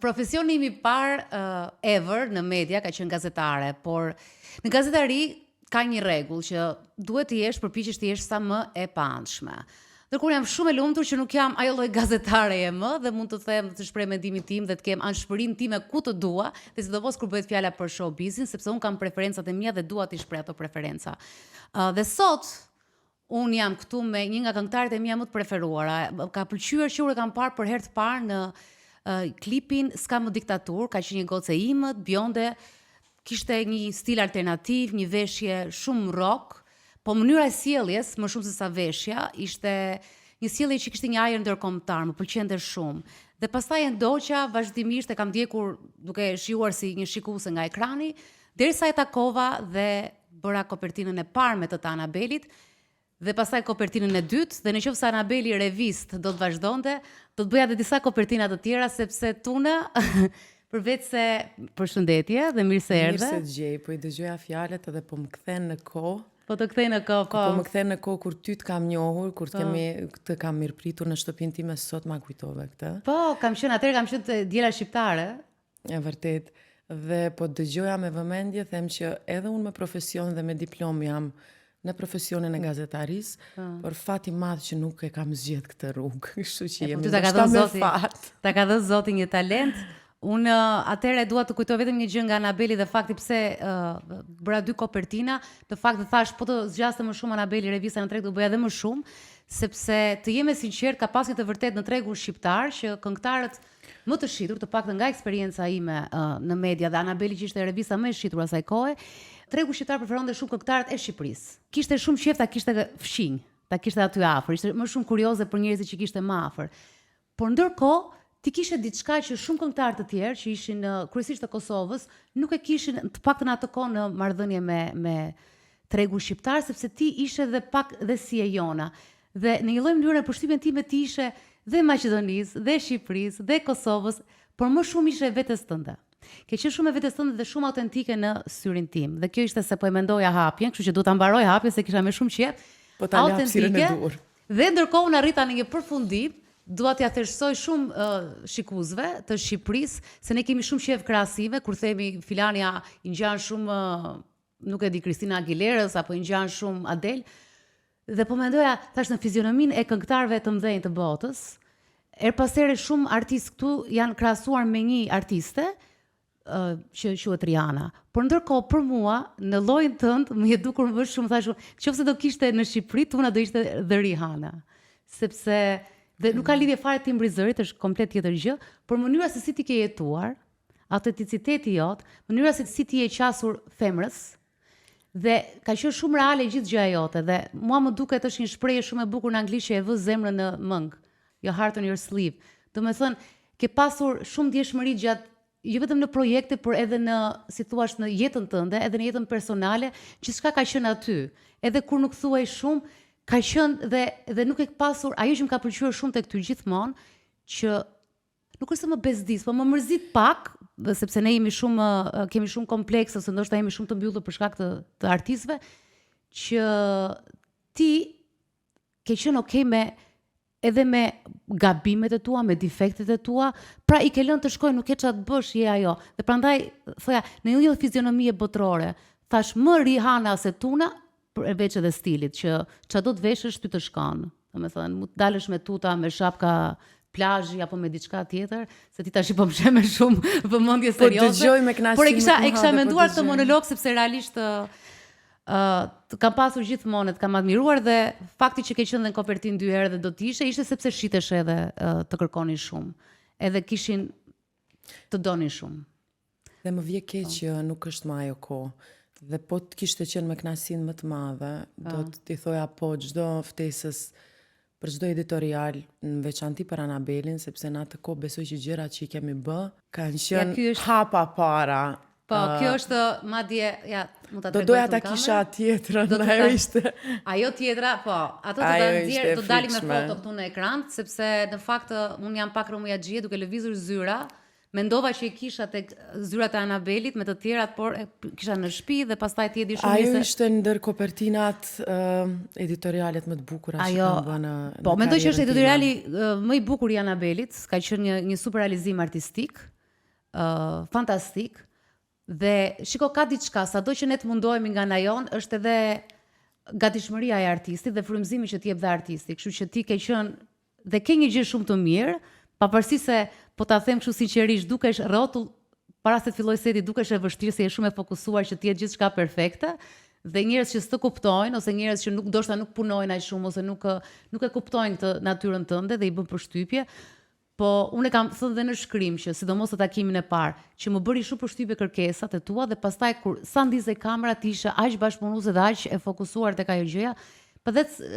Profesioni im I parë ever në media ka qenë gazetare, por në gazetari ka një rregull që duhet të jesh, përpiqesh të jesh sa më e pamshme. Ndërkohë jam shumë e lumtur që nuk jam ajo lloj gazetareje më dhe mund të them të shpreh mendimin tim dhe të kem anshpërinë time ku të dua, dhe sidomos kur bëhet fjala për show business, sepse un kam preferencat e mia dhe dua të shpreh ato preferenca. Dhe sot un jam këtu me një nga këngëtarët e mia më të preferuara. Ka pëlqyer që e kam parë për herë të parë në klipin S'ka më diktatur, ka qenë një gocë e imët, bjonde, kishte një stil alternativ, një veshje shumë rock. Po mënyra e sjelljes, më shumë se sa veshja, ishte një sjellje që kishte një ajër ndërkombëtar, më pëlqente shumë. Dhe pastaj e ndoqa vazhdimisht, e kam ndjekur duke shijuar si një shikuese nga ekrani, derisa e takova dhe bëra kopertinën e parë me të Anabelit, dhe pastaj kopertinën e dytë, dhe nëse Anabeli revist do të vazhdonte, do të bëja edhe disa kopertina të tjera, sepse Tuna përveç se përshëndetje dhe mirë se erdhe. Mirë se dëgjej, po I dëgjoja fjalët edhe po më kthen në kohë. Po të kthej në kohë, po më kthen në kohë kur ty të kam njohur, kur të kam mirëpritur në shtëpinë time, sot ma kujtove këtë. Po, kam qenë djela shqiptare. E vërtet. Dhe po dëgjoja me vëmendje, them që edhe unë me profesion dhe me diplom jam në profesionin e gazetarisë, por fati madh që nuk e kam zgjedh këtë rrugë. Kështu që jemi me fat. Ta ka dhënë Zoti një talent. Unë atëherë dua të kujtoj vetëm një gjë nga Anabeli dhe fakti pse bëra 2 kopertina, të fakti thash po të zgjaste më shumë Anabeli revista në treg do bëja edhe më shumë, sepse të jem e sinqert ka pas një të vërtet në tregun shqiptar që këngëtarët më të shitur, të paktën nga eksperienca ime në media dhe Anabeli që ishte revista më e shitur asaj kohe, tregu shqiptar preferonte shumë këngëtarët e Shqipërisë. Kishte shumë qejf ta kishte fshinj, ta kishte aty afër, ishte më shumë kurioze për njerëzit që kishte më afër. Por ndërkohë ti kishe diçka që shumë këngëtarë të tjerë që ishin kryesisht të Kosovës nuk e kishin, të paktën atë kohë në marrëdhënie me tregun shqiptar, sepse ti ishe dhe pak dhe si e jona. Dhe në një lloj mënyre përshtypjen time ti ishe dhe Maqedonisë, dhe Shqipërisë, dhe Kosovës, por më shumë ishe vetes tënde. Ke qenë shumë e vetes tënde dhe shumë autentike në syrin tim. Dhe kjo ishte se po e mendoja hapjen, kështu që duhet ta mbaroj hapjen se kisha më shumë qejf. Po ta lap hapësirën e dur. Dhe ndërkohë unë arrita në një përfundim. Dua t'ja thjeshtësoj shumë shikuesve të Shqipërisë se ne kemi shumë qejf krahasime kur themi filania I ngjan shumë nuk e di Kristina Aguilerës apo I ngjan shumë Adele. Dhe po mendoja thash në fizionominë e këngëtarëve të mëdhenj të botës, her pas here shumë artistë këtu janë krahasuar me një artiste që quhet Rihanna. Por ndërkohë për mua në llojin tënd më e dukur më shumë thash, nëse do kishte në Shqipëri, Tuna do ishte dhe Rihanna. Sepse dhe nuk ka lidhje fare timbri zërit, është komplet tjetër gjë, por mënyra se si ti ke jetuar, autenticiteti jot, mënyra se si ti je qasur femrës, dhe ka qenë shumë reale gjithë gjëja jote, dhe mua më duket është një shprehje shumë e bukur në anglisht që e vë zemrën në mëng, your heart on your sleeve. Do të thënë, ke pasur shumë ndjeshmëri gjatë, jo vetëm në projekte, por edhe në, si thuash, në jetën tënde, edhe në jetën personale, gjithçka ka qenë aty. Edhe kur nuk thuaj shumë, ka qenë dhe nuk e pasur, ajo që më ka pëlqyer shumë tek ty gjithmonë, që nuk është se më bezdis, po më mërzit pak, sepse ne kemi shumë komplekse, ose ndoshta jemi shumë të mbyllur për shkak të artistëve, që ti ke qenë okay edhe me gabimet e tua, me defektet e tua, pra I ke lënë të shkojë, nuk e ç'a të bësh, je ajo. Dhe prandaj thoja, në një fizionomie botërore, thash më Rihanna se Tuna, e veç edhe stilit, që qa do të veshësh ty të shkon. Domethënë, mund të dalësh me tuta, me shapka plazhi apo me diçka tjetër, se ti tash I po më shem me shumë vëmendje serioze. Po dëgjoj me kënaqësi. Por e kisha menduar këtë monolog sepse realisht kam pasur gjithmonë, të kam admiruar dhe fakti që ke qenë në kopertinë 2 herë dhe do të ishte sepse shitesh edhe të kërkonin shumë. Edhe kishin të donin shumë. Dhe më vje keq që nuk është më ajo kohë. Dhe po të kishte qenë me kënaqësinë më të madhe, do t'i thoja po çdo ftesës për çdo editorial, në veçanti për Anabelin, sepse në atë kohë besoj që gjërat që I kemi bë kanë qenë hapa para. Po, kjo është madje, ja, mund ta tregoj. Do doja ta kisha tjetrën, ajo ishte. Ajo tjetra, po, ato do dalim me foto këtu në ekran, sepse në fakt unë jam pak rëmujaxhie duke lëvizur zyra. Mendova që I kisha tek zyrat e Anabelit me të tjerat, por kisha në shtëpi dhe pastaj ti e di shumë se ajo ishte ndër kopertinat editorialet më të bukura që kanë bënë. Po, mendoj që është editoriali më I bukur I Anabelit, ka qenë një super realizim artistik fantastik. Dhe shiko, ka diçka, sado që ne të mundohemi nga ana jon, është edhe gatishmëria e artistit dhe frymëzimi që t'jep dhe artisti. Kështu që ti ke qenë dhe ke një gjë shumë të mirë, pavarësisht se po ta them kështu sinqerisht, dukesh rrotull para se të filloj seti, dukesh e vështirë, se je shumë e fokusuar që të jetë gjithçka perfekte, dhe njerëz që s'të kuptojnë ose njerëz që ndoshta nuk punojnë aq shumë ose nuk e kuptojnë këtë natyrën tënde dhe i bën përshtypje. Po unë e kam thënë dhe në shkrim që sidomos të takimin e parë, që më bëri shumë përshtypje kërkesat e tua dhe pastaj kur sa ndizej kamera ti ishe aq bashkëpunuese dhe aq e fokusuar tek ajo gjëja,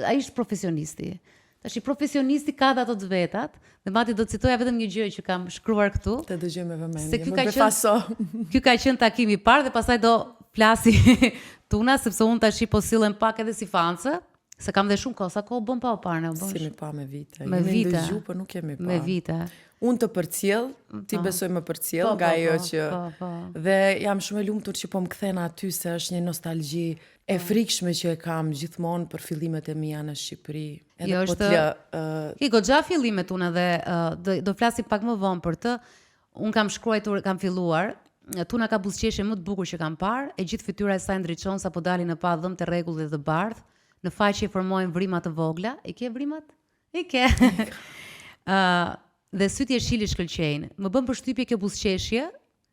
ai ishte profesionisti. Tash i profesionisti ka ato të vetat, dhe mati do të citoja vetëm një gjë që kam shkruar këtu. Të dëgjoj me vëmendje. Se ky ka qenë takimi i parë dhe pastaj do flasi Tuna, sepse unë tash po sillen pak edhe si fancë. Se kam dhe shumë kohë, sa kohë bën pa o parë, ne u bën. Si mi pa me vite. Me vite. Dëgju, por nuk kemi pa. Me vite. Unë të përcjell, ti besoj më përcjell nga ajo që dhe jam shumë e lumtur që po më kthen aty, se është një nostalgji e frikshme që e kam gjithmonë për fillimet e mia në Shqipëri. Jo, ki goxha fillimet Tuna dhe do flasim pak më vonë për të. Unë kam shkruar, kam filluar. Tuna ka buzëqeshje më të bukur që kam parë, e gjithë fytyra e saj ndriçon sapo dali në pa dhëm të rregull dhe të bardh. Në faqe formojnë vrima të vogla. I ke vrimat? I ke. Dhe sytë e shili shkëlqejnë. Më bën përshtypje kjo buzëqeshje,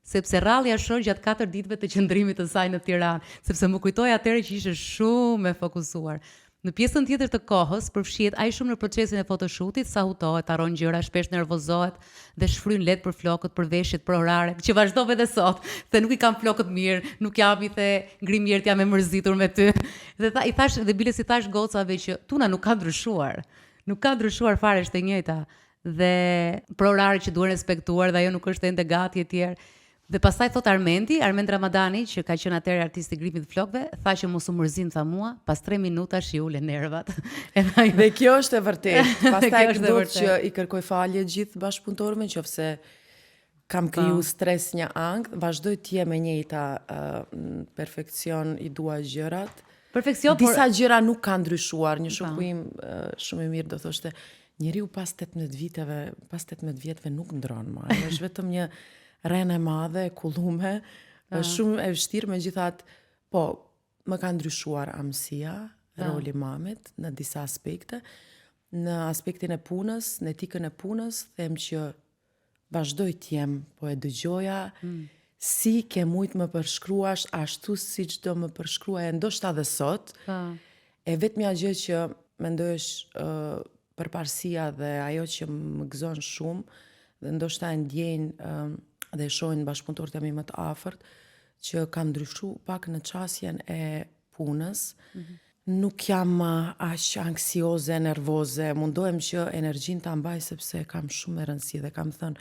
sepse rralli ashoj gjatë 4 ditëve të qëndrimit të saj në Tiranë, sepse më kujtoi atëherë që ishte shumë e fokusuar. Në pjesën tjetër të kohës, përfshihet aq shumë në procesin e photoshutit, sa hutohet, harron gjëra, shpesh nervozohet dhe shfryn lehtë për flokët, për veshjet, për orare, që vazhdove edhe sot, se nuk i kam flokët mirë, nuk jam i the ngrimjert, jam e mërzitur me ty. Dhe i thash dhe biles i thash gocave që Tuna nuk ka ndryshuar. Nuk ka ndryshuar fare, është e njëjta. Dhe për orare që duhen respektuar dhe ajo nuk është ende gati e tjerë. Dhe pastaj thot Armend Ramadani, që ka qenë atëherë artisti i grupit të flokëve, tha që mos u mërzin, tha mua, pas 3 minuta shi ule nervat. Dhe kjo është e vërtetë. Pastaj duhet që i kërkoj falje gjithë bashkëpunëtorëve, nëse kam kriju stres një ankth, vazhdoj të jem e njëjta perfekcion, i dua gjërat. Perfekcion, disa gjëra nuk kanë ndryshuar. Një shoku im shumë i mirë do thoshte, njeriu pas 18 vjetëve nuk ndron më. Është vetëm një rene madhe, e kullume, është shumë e vështirë, megjithatë, po, më ka ndryshuar amësia, roli mamit, në disa aspekte. Në aspektin e punës, në etikën e punës, them që vazhdoj t'jem, po e dëgjoja, si ke mujt më përshkruash, ashtu si që do më përshkruaj, ndoshta dhe sot, e vetmja gjë që mendoj është përparësia dhe ajo që më gëzon shumë, dhe ndoshta e ndjejnë dhe shohin bashkëpunëtorët e mi më të afërt, që kam ndryshu pak në qasjen e punës. Nuk jam aq anksioze, nervoze, mundohem që energjin ta mbaj sepse kam shumë e rëndësi dhe kam thënë,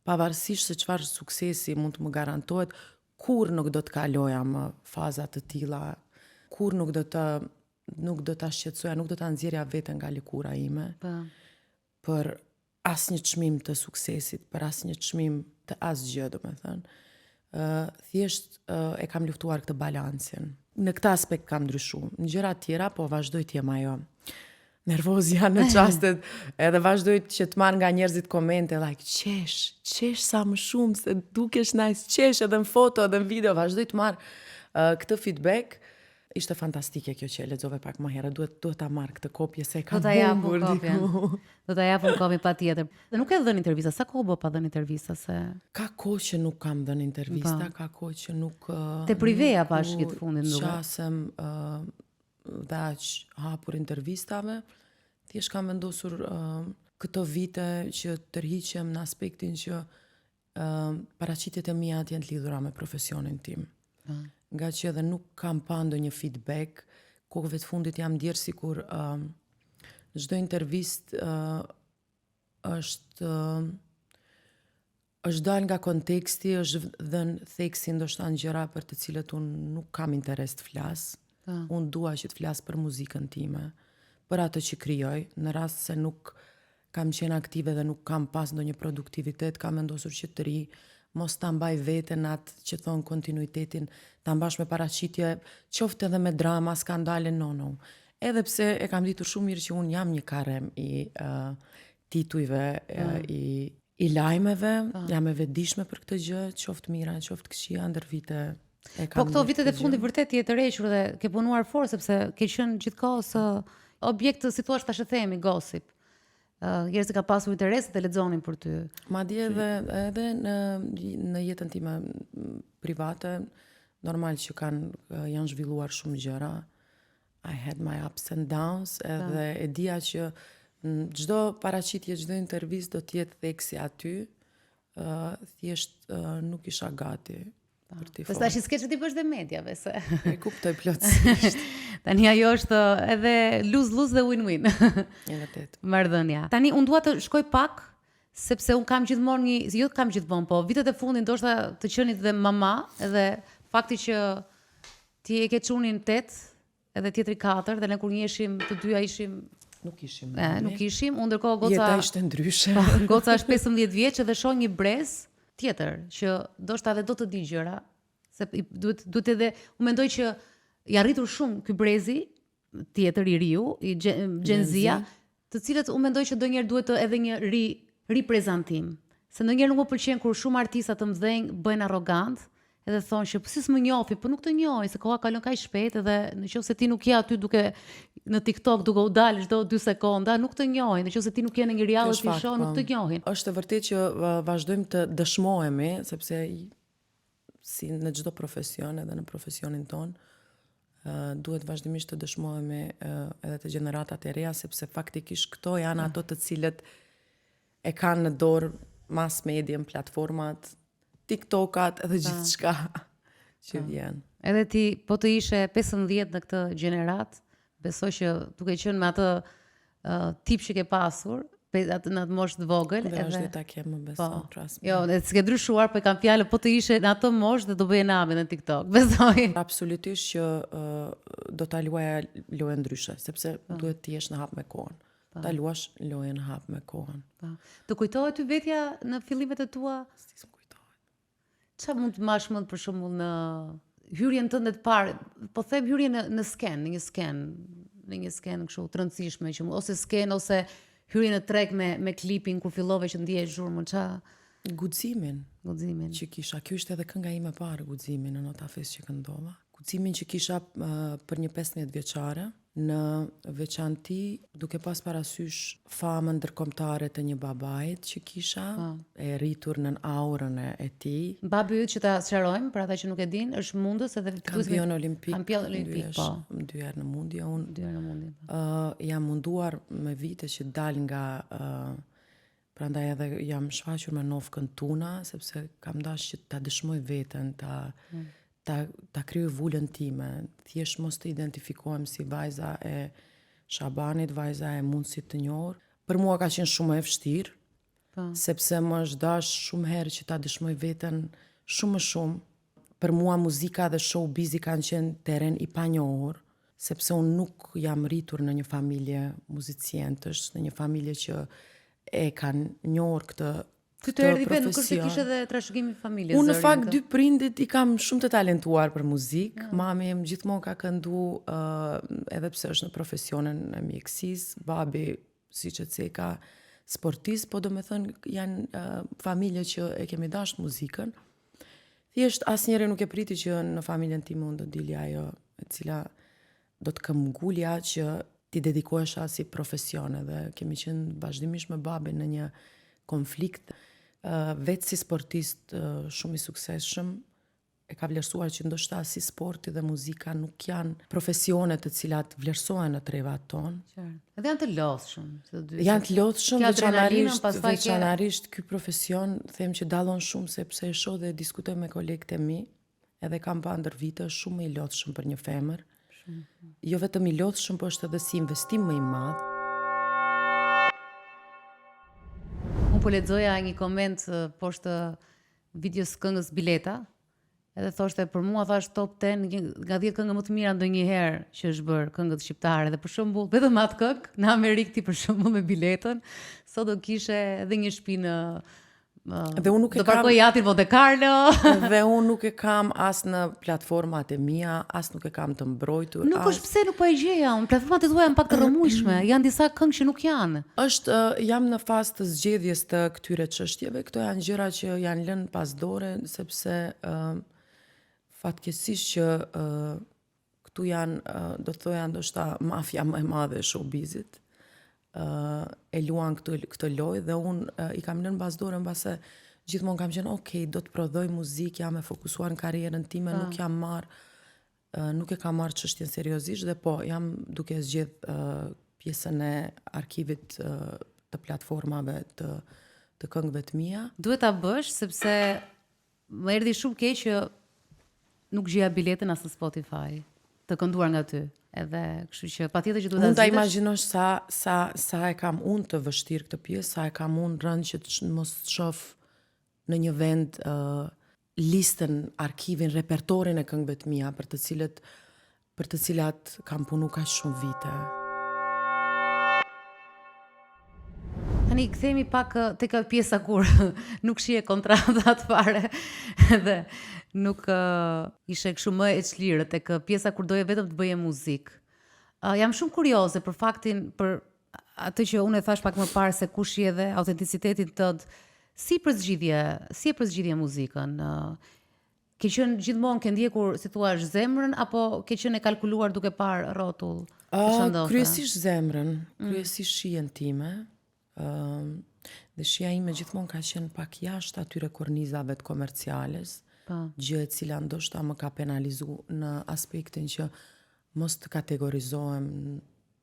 pavarësisht se çfarë suksesi mund të më garantohet, kur nuk do të kaloja më faza të tilla, kur nuk do ta shqetësoja, nuk do ta nxjerrja veten nga lëkura ime. Për asnjë çmim të suksesit, për asnjë çmim të asgjë, domethënë. Thjesht e kam luftuar këtë balancin. Në këtë aspekt kam ndryshuar. Në gjëra të tjera po vazhdoj të jem ajo. Nervozja në çastet, edhe vazhdoj që të marr nga njerëzit komente, like, qesh sa më shumë, se dukesh nice, qesh edhe në foto, edhe në video, vazhdoj të marr këtë feedback. Ishte fantastike kjo që e lexova pak më herët, duhet ta marr këtë kopje se e kam humbur diku. Do ta japun kopjen patjetër. Dhe nuk e dhën intervista, sa kohë bë pa dhënë intervista se ka kohë që nuk kam dhënë intervista, ka kohë që nuk te priveja bashkë të fundit nuk. Qasem dhe aq hapur intervistave, thjesht kam vendosur këto vite që tërhiqem në aspektin që paraqitjet e mia të jenë të lidhura me profesionin tim. Nga që edhe nuk kam pa ndonjë feedback, kohëve të fundit jam ndjerë sikur çdo intervist është dalë nga konteksti, është dhënë theksi ndoshta në gjëra për të cilët unë nuk kam interes të flas. Unë dua që të flas për muzikën time, për atë që krijoj, në rast se nuk kam qenë aktive dhe nuk kam pas ndonjë produktivitet, kam vendosur që të ri, mos ta mbaj veten atë që thon kontinuitetin, ta mbash me paraqitje, qoftë edhe me drama, skandale, no. Edhe pse e kam ditur shumë mirë që unë jam një karrem i titujve, I lajmeve, jam e vetëdijshme për këtë gjë, qoftë mira, qoftë këqija, ndër vite e kam. Po këto vitet e fundit vërtet je të rrequr dhe ke punuar fort sepse ke qenë gjithkohës objekt, si thua tash e themi, gossip. Njerëzit ka pasur interes të lexonin për ty. Madje edhe në jetën time private, normal që janë zhvilluar shumë gjëra. I had my ups and downs, edhe e dija që çdo paraqitje, çdo intervistë do të jetë theksi aty. Thjesht nuk isha gati për t'i folur. Pastaj skeçet i bësh dhe mediave se. E kuptoj plotësisht. Tani ajo është edhe lose-lose dhe win-win. E vërtet. Marrëdhënia. Tani unë dua të shkoj pak sepse unë kam gjithmonë po vitet e fundit ndoshta të qenit dhe mama, edhe fakti që ti e ke çunin 8 edhe tjetri 4 dhe ne kur njiheshim të dyja ishim Nuk ishim. Nuk ishim, unë ndërkohë goca Jeta ishte ndryshe. Goca është 15 vjeç dhe shoh një brez tjetër që ndoshta edhe do të di gjëra, se duhet edhe unë mendoj që i arritur shumë ky brezi tjetër i riu, i Gen Z-a, të cilët unë mendoj që ndonjëherë duhet edhe një riprezentim. Se ndonjëherë nuk më pëlqen kur shumë artista të mëdhenj bëjnë arrogant, edhe thonë që si s'më njohin, po nuk të njohin, se koha kalon kaq shpejt edhe nëse ti nuk je aty duke në TikTok duke u dalë çdo 2 sekonda, nuk të njohin, nëse ti nuk je në një reality show, nuk të njohin. Është vërtet që vazhdojmë të dëshmohemi, sepse si në çdo profesion, edhe në profesionin ton, duhet vazhdimisht të dëshmohemi edhe të gjeneratat e reja, sepse faktikisht këto janë ato të cilët e kanë në dorë mass media, platformat, TikTokat edhe gjithçka që vjen. Edhe ti po të ishe 15 në këtë gjenerat, besoj që duke qenë me atë tip që ke pasur, atë në atë moshë të vogël, dhe është dhe ta kemë beson trasme. Jo, dhe s'ke ndryshuar, po kam fjalë, po të ishe në atë moshë dhe do bëje nami në TikTok, besoj. Absolutisht që do ta luaja lojën ndryshe, sepse duhet të jesh në hap me kohën. Ta luash lojën në hap me kohën. Të kujtohet ty vetja në fillimet e tua? Si s'm kujtohet. Çfarë mund të marrësh mend për shembull në hyrjen tënde të parë, po them hyrjen në sken, në një sken kështu të rëndësishme që ose sken ose hyrjen në treg me klipin kur fillove që ndiej zhurmën, Guximin Guximin që kisha. Ky është edhe kënga ime e parë, Guximin, në Nota Fest që këndova. Guximin që kisha për një 15 vjeçare, në veçanti duke pas parasysh famën ndërkombëtare të një babait që kisha, e rritur në aurën e tij. Babi yt që ta sqarojmë për ata që nuk e dinë, është mundës edhe kampion olimpik. Kampion olimpik, po. 2 herë në mundje, unë 2 herë në mundje. Jam munduar me vite që dal nga prandaj edhe jam shfaqur me nofkën tuna, sepse kam dashur që ta dëshmoj veten, ta kryoj vulën time, thjesht mos të identifikohem si vajza e Shabanit, vajza e mundësit të njohur. Për mua ka qenë shumë e vështirë, sepse më është dash shumë herë që ta dëshmoj veten shumë më shumë. Për mua muzika dhe showbizi kanë qenë terren i panjohur, sepse unë nuk jam rritur në një familje muzicientësh, në një familje që e kanë njohur këtë profesion. Nuk është se kishe dhe trashëgimi familjes. Unë në fakt 2 prindit i kam shumë të talentuar për muzikë. Mami em gjithmonë ka këndu, edhe pse është në profesionin e mjekësisë, babi siç e theka sportist, po domethënë janë familje që e kemi dashur muzikën. Thjesht asnjëri nuk e priti që në familjen time unë do dilja ajo e cila do të këmbgulja që ti dedikohesha si profesion, dhe kemi qenë vazhdimisht me babin në një konflikt. Vetë si sportist shumë i suksesshëm, e ka vlerësuar që ndoshta si sporti dhe muzika nuk janë profesione të cilat vlerësohen në trevat tonë. Edhe janë të lodhshëm. Janë të lodhshëm, veçanërisht ky profesion, them që dallon shumë sepse e shoh dhe diskutoj me kolegët e mi, edhe kam pa ndër vite shumë i lodhshëm për një femër. Jo vetëm i lodhshëm, po është edhe si investim më i madh. Po lexoja një koment poshtë videos këngës Bileta, edhe thoshte për mua thash top 10 nga 10 këngë më të mira ndonjëherë që është bërë këngët shqiptare, dhe për shembull vetëm atë këngë në Amerikë ti për shembull me Biletën, sot do kishe edhe një shtëpi Dhe unë nuk e do parkoj jatin Monte Carlo. Dhe unë nuk e kam as në platformat e mia, as nuk e kam të mbrojtur. Nuk është pse nuk po e gjeja, unë platformat e tua janë pak të rrëmujshme, janë disa këngë që nuk janë. Jam në fazë të zgjedhjes të këtyre çështjeve. Këto janë gjëra që janë lënë pas dore, sepse fatkeqësisht që këtu janë, do të thoja ndoshta mafia më e madhe e showbizit. E luan këtë lojë dhe unë i kam lënë pas dore mbase gjithmonë kam qenë do të prodhoj muzikë, jam e fokusuar në karrierën time, nuk e kam marrë çështjen seriozisht dhe po jam duke zgjedh pjesën e arkivit të platformave të këngëve të mia. Duhet ta bësh sepse më erdhi shumë keq që nuk gjeja biletën as në Spotify të kënduar nga ty. Edhe kështu që patjetër që duhet ta Unë ta zgjidhësh. imagjinosh sa e kam unë të vështirë këtë pjesë, sa e kam unë rënd që të mos shoh në një vend listën, arkivin, repertorin e këngëve të mia për të cilat kam punu kaq shumë vite. Tani kthehemi pak tek pjesa kur nuk shije kontratat fare dhe nuk ishe kështu më e çlirë tek pjesa kur doje vetëm të bëje muzikë. Jam shumë kurioze për faktin, për atë që unë e thash pak më parë se kush je dhe autenticitetin tënd. Si e përzgjidhje muzikën? Ke qenë gjithmonë ke ndjekur, si thua, zemrën apo ke qenë e kalkuluar duke parë rrotull? Kryesisht zemrën, kryesisht shijen time. Dhe shija ime gjithmonë ka qenë pak jashtë atyre kornizave të komerciales, gjë e cila ndoshta më ka penalizu në aspektin që mos të kategorizohem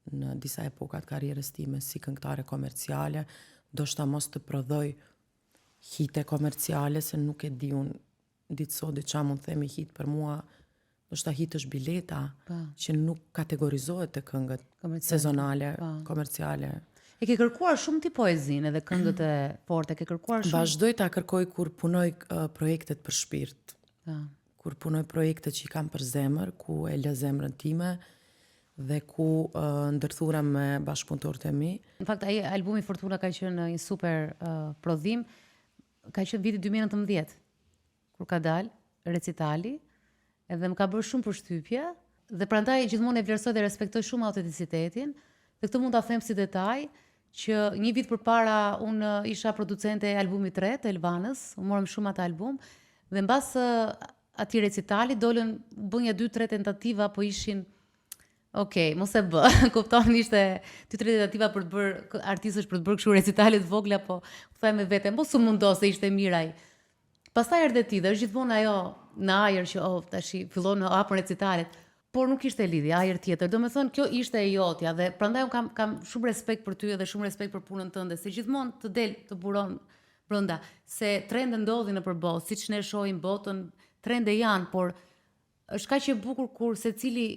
në disa epokat karrierës time si këngëtare komerciale, ndoshta mos të prodhoj hite komerciale, se nuk e di unë ditë sot çfarë mund themi hit për mua. Ndoshta hit është bileta që nuk kategorizohet te këngët sezonale, komerciale. E ke kërkuar shumë ti poezinë edhe këngët e forte, ke kërkuar shumë. Vazhdoj ta kërkoj kur punoj projektet për shpirt. Kur punoj projekte që i kam për zemër, ku e lë zemrën time dhe ku ndërthura me bashkëpunëtorët e mi. Në fakt ai albumi Fortuna ka qenë një super prodhim. Ka qenë viti 2019 kur ka dalë recitali, edhe më ka bërë shumë përshtypje dhe prandaj gjithmonë e vlerësoj dhe respektoj shumë autenticitetin. Dhe këtë mund ta them si detaj që një vit përpara unë isha producente e albumit 3 të Elvanës, morëm shumë atë album dhe mbas atij recitali dolën bënja 2-3 tentativa, po ishin mos e bë. Kupton, ishte 2-3 tentativa për të bërë artistësh për të bërë kështu recitale të vogla, po u them me veten, mos u mundos se ishte mirë ai. Pastaj erdhe ti dhe është gjithmonë ajo në ajër që tash fillon në hapën recitalet. Por nuk ishte lidhje, ajër tjetër. Do me thënë, kjo ishte e jotja dhe prandaj unë kam shumë respekt për ty dhe shumë respekt për punën tënde, se gjithmonë të del të buron brenda, se trende ndodhin nëpër botë, siç ne shohim botën, trende janë, por është kaq e bukur kur secili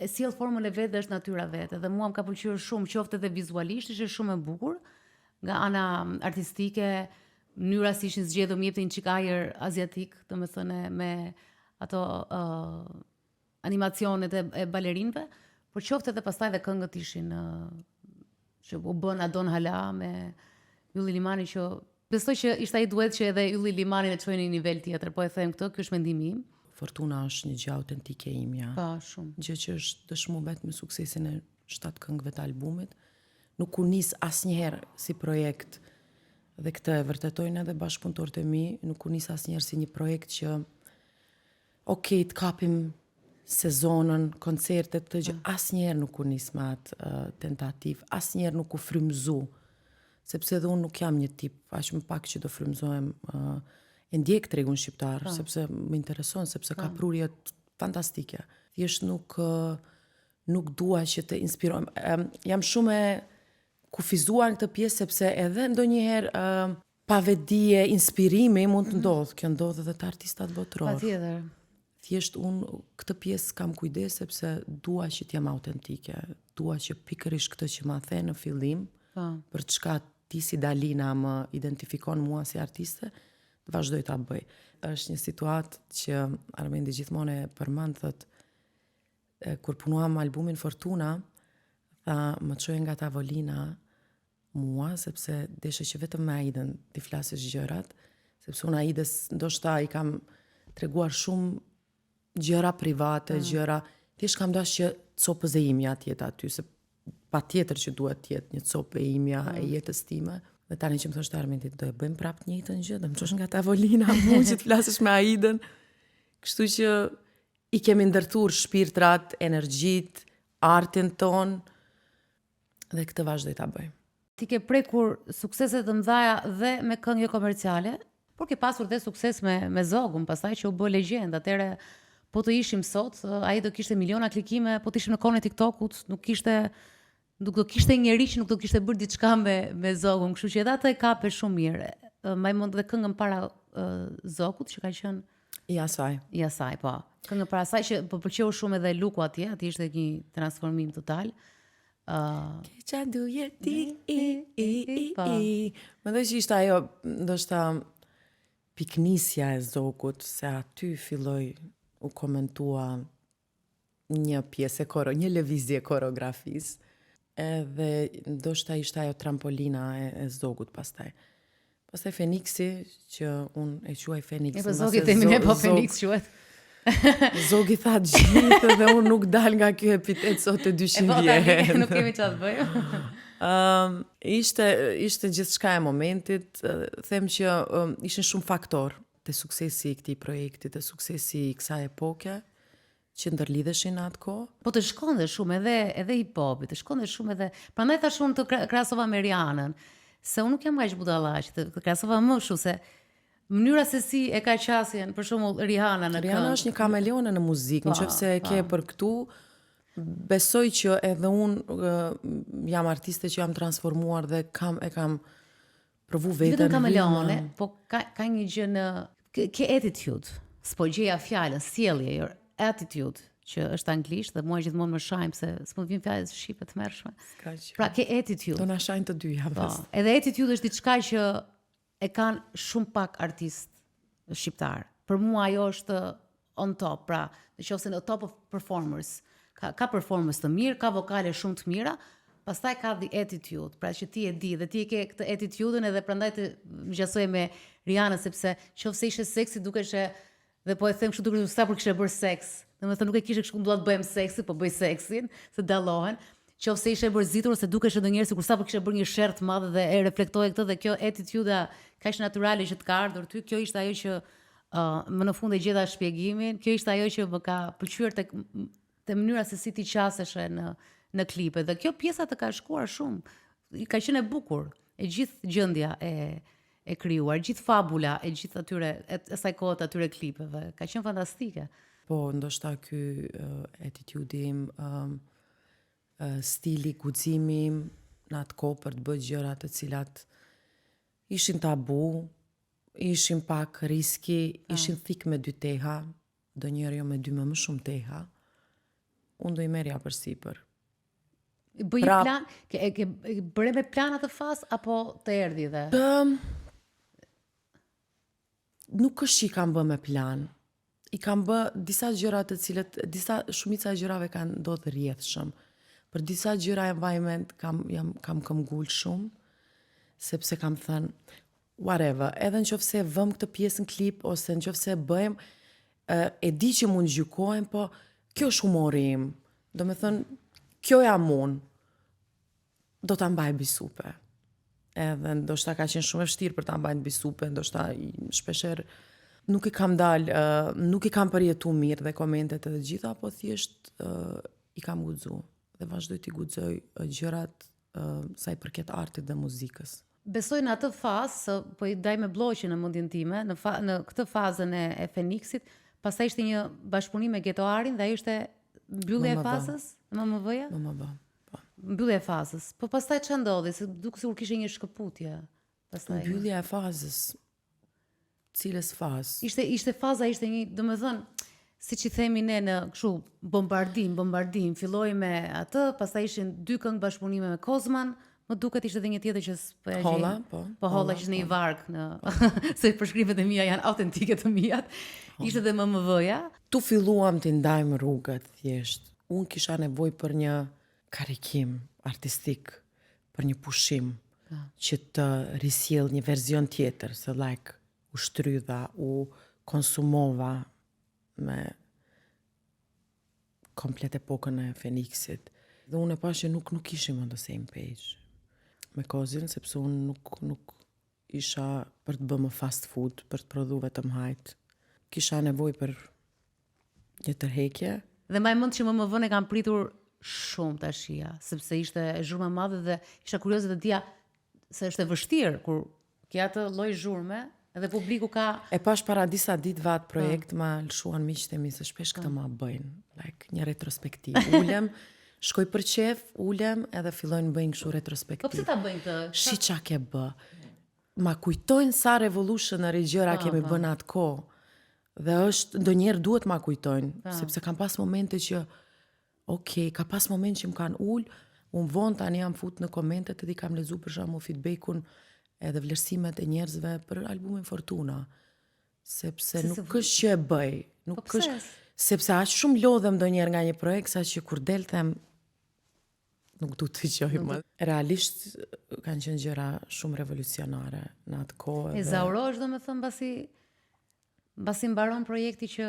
e sjell formën e vet dhe është natyra vetë. Dhe mua më ka pëlqyer shumë, qoftë edhe vizualisht, ishte shumë e bukur, nga ana artistike, mënyra si ishin zgjedhur, më jepte një çik ajër aziatik, domethënë me ato animacionet e balerinëve, por qoftë edhe pastaj dhe këngët ishin që u bën Adon Hala me Ylli Limani, që besoj që ishte ai duet që edhe Ylli Limani e çoi në një nivel tjetër, po e them këtë, ky është mendimi im. Fortuna është një gjë autentike imja. Shumë. Gjë që është dëshmuar vetëm me suksesin e 7 këngëve të albumit. Nuk u nis asnjëherë si projekt, dhe këtë e vërtetojnë edhe bashkëpunëtorët e mi, nuk u nis asnjëherë si një projekt që të kapim sezonën, koncertet, të gjë, asnjëherë nuk u nis me atë tentativë, asnjëherë nuk u frymëzu, sepse edhe unë nuk jam një tip, aq më pak që do frymëzohem, e ndjek tregun shqiptar, sepse më intereson, sepse ka prurje fantastike. Thjesht nuk dua që të inspirohem. Jam shumë e kufizuar në këtë pjesë, sepse edhe ndonjëherë pavedije, inspirimi mund të ndodhë, kjo ndodhë edhe të artistat botror. Patjetër. Thjesht unë këtë pjesë kam kujdes sepse dua që t'jem autentike, dua që pikërisht këtë që ma the në fillim, për çka ti si Dalina më identifikon mua si artiste, vazhdoj ta bëj. Është një situatë që Armendi gjithmonë e përmend, thotë kur punuam albumin Fortuna, tha më çoi nga tavolina mua, sepse deshe që vetëm me Aidën t'i flasësh gjërat, Sepse unë Aides ndoshta i kam treguar shumë gjëra private, gjëra, thjesht kam dash që copës e imja tjetë aty, se pa tjetër që duhet tjetë një copë e imja e jetës time. Dhe tani që më thoshtë Armendit, do e bëjmë prapë të njëjtën gjë, do më qosh nga tavolina, mu që të flasësh me Aiden. Kështu që i kemi ndërthur shpirtrat, energjit, artin ton, dhe këtë vazhdoj ta bëjmë. Ti ke prekur sukseset të mëdha dhe me këngë komerciale, por ke pasur dhe sukses me Zogun, pastaj që u bë legjend. Atëre po të ishim sot, ai do kishte miliona klikime, po të ishim në kohën e TikTokut, nuk do kishte njeri që nuk do kishte bërë diçka me Zogun, kështu që edhe atë e kape shumë mirë. Mbaj mend dhe këngën para Zogut që ka qenë I asaj, po. Këngën para saj që po pëlqeu shumë edhe luku atje, aty ishte një transformim total. Qa duje ti, Mendoj që ishte ajo, ndoshta piknisja e Zogut, se aty filloi u komentua një pjesë një lëvizje koreografisë, edhe ndoshta ishte ajo trampolina e Zogut pastaj. Pastaj Feniksi, që unë e quaj Feniksi. Po Zogi temi ne po Feniks quhet. Zogi tha gjithë dhe unë nuk dal nga kjo epitet sot e 200 vjetë. Nuk kemi çfarë të bëjmë. Ishte gjithçka e momentit, them që ishin shumë faktor të suksesi I këtij projekti, të suksesi I kësaj epoke, që ndërlidheshin atë kohë. Po të shkonde shumë edhe hip-hopi, të shkonde shumë edhe. Prandaj tash unë të krahasova me Rihanën, se unë nuk jam kaq budallaq, të krahasova më shumë se mënyra se si e ka qasjen, për shembull Rihanna në këngë. Rihanna është një kameleone në muzikë, nëse e ke për këtu, besoj që edhe unë jam artiste që jam transformuar dhe e kam provu vetën. Vetëm kameleone, po ka një gjë në ke attitude. S'po gjeja fjalën, sjellje, attitude, që është anglisht dhe mua gjithmonë më shajm se s'po vjen fjalë shqipe të mërshme. Pra ke attitude. Do na shajnë të dy javës. Edhe attitude është diçka që e kanë shumë pak artistë shqiptar. Për mua ajo është on top, pra, nëse në top of performers. Ka performance të mirë, ka vokale shumë të mira, pastaj ka the attitude, pra që ti e di dhe ti e ke këtë attitude-ën edhe prandaj të ngjasoj me Rihanna sepse qofse ishe seksi dukeshe dhe po e them kështu duke sa për kishte bërë seks. Domethënë nuk e kishe kështu dua të bëjmë seksi, po bëj seksin, se dallohen. Qofse ishe bërzitur ose dukeshe ndonjëherë sikur sa për kishte bërë një sherr të madh dhe e reflektoi këtë dhe kjo attitude kaq natyrale që të ka ardhur ty, kjo ishte ajo që më në fund e gjeta shpjegimin, kjo ishte ajo që më ka pëlqyer te mënyra se si ti qaseshe në klipe dhe kjo pjesa të ka shkuar shumë. Ka qenë e bukur, e gjithë gjendja e krijuar, gjithë fabula, e gjithë atyre asaj kohë atyre klipeve, ka qenë fantastike. Po, ndoshta ky attitude-im, stili, guximi në atë kohë për të bërë gjëra të cilat ishin tabu, ishin pak riski, ishin thik me 2 teha, ndonjëherë jo me 2 më shumë teha. Unë do I merja për sipër. Bëj plan, ke bëre me plan atë fazë apo të erdhi dhe? Nuk është që I kam bë me plan. I kam bë disa gjëra të cilët, shumica e gjërave kanë ndodhur rrjedhshëm. Për disa gjëra e mbaj mend kam këmbgul shumë, sepse kam thënë whatever, edhe nëse vëm këtë pjesën klip ose nëse bëjmë, e di që mund gjykojmë, po kjo është humori im. Do me thënë, kjo jam unë. Do ta mbaj bisupe. Edhe ndoshta ka qenë shumë e vështirë për ta mbajtur bisupe, ndoshta shpeshherë nuk I kam nuk I kam përjetuar mirë dhe komentet e të gjitha, po thjesht I kam guxuar dhe vazhdoj t'i guxoj gjërat sa I përket artit dhe muzikës. Besoj në atë fazë, po I daj me bloqe në mendjen time, në këtë fazën e Feniksit, pastaj ishte një bashkëpunim me Getoarin dhe ai ishte mbyllja e fazës, MMV-ja? MMV. Mbyllja e fazës. Po pastaj ç'a ndodhi? Se duk sikur kishte një shkëputje. Pastaj. Mbyllja e fazës. Cilës fazë? Ishte faza ishte një, domethënë, siç I themi ne në kështu bombardim, filloi me atë, pastaj ishin 2 këngë bashkëpunime me Kozman, më duket ishte edhe një tjetër që Holla, po. Holla që ishte në një varg në se përshkrimet e mia janë autentike të mia. Ishte edhe MMV-ja. Tu filluam të ndajmë rrugët thjesht. Unë kisha nevojë për një karikim artistik, për një pushim që të risjell një verzion tjetër, se like u shtrydha, u konsumova me komplet epokën e Feniksit. Dhe unë e pash që nuk ishim on the same page me Kozin, sepse unë nuk isha për të bëmë fast food, për të prodhu vetëm hajt. Kisha nevojë për një tërheqje. Dhe mbaj mend që më vonë e kam pritur shumë tashia, sepse ishte zhurmë e madhe dhe isha kurioze të dija se është e vështirë kur ke atë lloj zhurme edhe publiku ka... E pash para disa ditëve atë projekt, ma lëshuan miqtë e mi se shpesh këtë ma bëjnë. Like, një retrospektiv. Ulem, shkoj për qef, ulem edhe fillojnë bëjnë kështu retrospektiv. Po pse ta bëjnë këtë? Shi qa ke bë. Ma kujtojnë sa revolutionary gjëra kemi bën atë kohë. Dhe është, ndonjëherë duhet ma kujtojnë, sepse kam pas momente që, ka pas moment që më kanë unë vonë tani jam fut në komentet edhe i kam lexu për shembull feedbackun edhe vlerësimet e njerëzve për albumin Fortuna. Sepse nuk është që e bëj. Nuk është, sepse aq shumë lodhem ndonjëherë nga një projekt, sa që kur del them nuk du të gjoj më. Realisht kanë qenë gjëra shumë revolucionare në atë kohë. E zaurohesh domethënë mbasi mbaron projekti që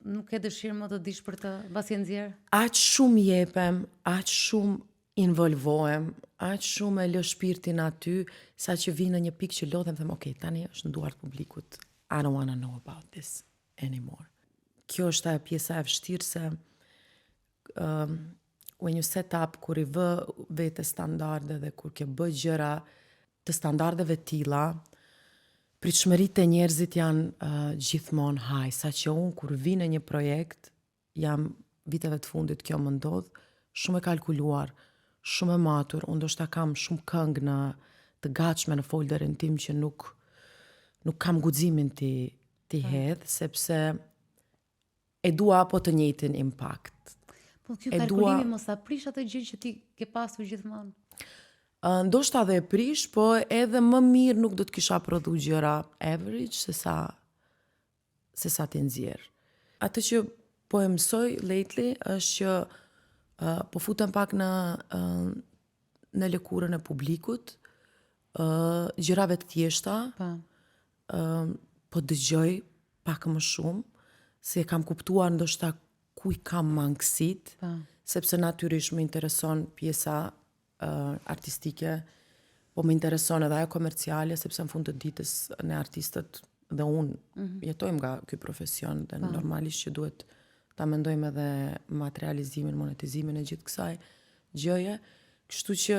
nuk e dëshirë më të dish për të mbasi e nxjerr. Aq shumë jepem, aq shumë involvohem, aq shumë e lë shpirtin aty, sa që vi në një pikë që lodhem, them, tani është në duart publikut. I don't wanna know about this anymore. Kjo është ajo pjesa e vështirë se when you set up, kur i vë vete standarde dhe kur ke bë gjëra të standardeve tilla, pritshmëritë e njerëzit janë gjithmonë high, sa që unë kur vi në një projekt, jam viteve të fundit kjo më ndodh, shumë e kalkuluar, shumë e matur, unë ndoshta kam shumë këngë të gatshme në folderin tim që nuk kam guximin ti hedh, sepse e dua apo të njëjtin impact. Po kjo kalkulimi mos ta prish atë gjë që ti ke pasur gjithmonë. Ndoshta dhe e prish, po edhe më mirë nuk do të kisha prodhu gjëra average se sa ti nxjerr. Atë që po e mësoj lately është që po futem pak në lëkurën e publikut, gjërave të thjeshta, po dëgjoj pak më shumë, se kam kuptuar ndoshta ku i kam mangësit, sepse natyrisht më intereson pjesa artistike, po më intereson edhe ajo komerciale, sepse në fund të ditës ne artistët dhe unë jetojmë nga ky profesion, dhe normalisht që duhet ta mendojmë edhe materializimin, monetizimin e gjithë kësaj gjëje, kështu që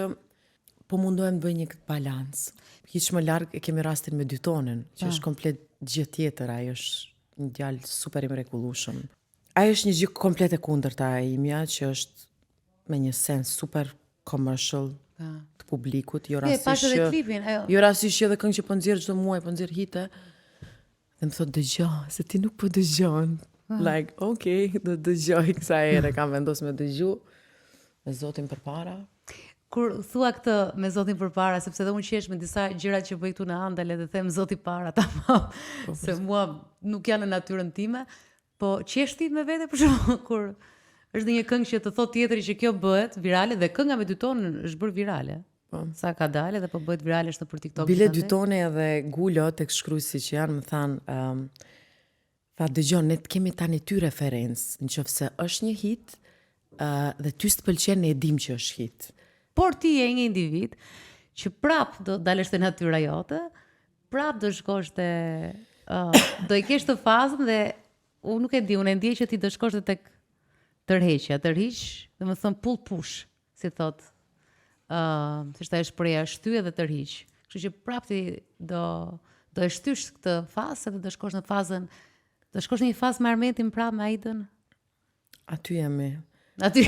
po mundohem të bëj një këtë balans. Hiq më larg e kemi rastin me Dytonin, që është komplet gjë tjetër, ai është një djalë super i mrekullueshëm. Ai është një gjë komplet e kundërta e imja, që është me një sens super commercial të publikut, jo rastësisht edhe këngë që po nxjerr çdo muaj, po nxjerr hite. Dhe më thot dëgjoj, se ti nuk po dëgjon. Like, do dëgjoj kësa ere, kam vendos me dëgju, me Zotin përpara. Kur thua këtë me Zotin përpara, sepse dhe unë qesh me disa gjëra që bëj këtu në Andale dhe them Zoti para, se mua nuk janë në natyrën time, po qesh ti me vete për shumë, kur është një këngë që të thot tjetëri që kjo bëhet virale, dhe kënga me Dytonin është bërë virale. Sa ka dalë dhe po bëhet virale është në për TikTok. Bile Dytoni edhe Gulo, tek shkruajsi që janë, më thanë, tha dëgjon, ne të kemi tani ty referencë, nëse është një hit, dhe ty s'të pëlqen, ne e dim që është hit. Por ti je një individ që prap do dalesh te natyra jote, prap do shkosh te do i kesh të fazën, dhe unë nuk e di, unë e ndjej që ti do shkosh tek tërheqja, domethënë pull push, si thot. Si është ajo shpreha, shtyje dhe tërhiq. Kështu që prap ti do e shtysh këtë fazë dhe do shkosh në fazën, do shkosh në një fazë me Armetin prap me Aidën. Aty jemi. Aty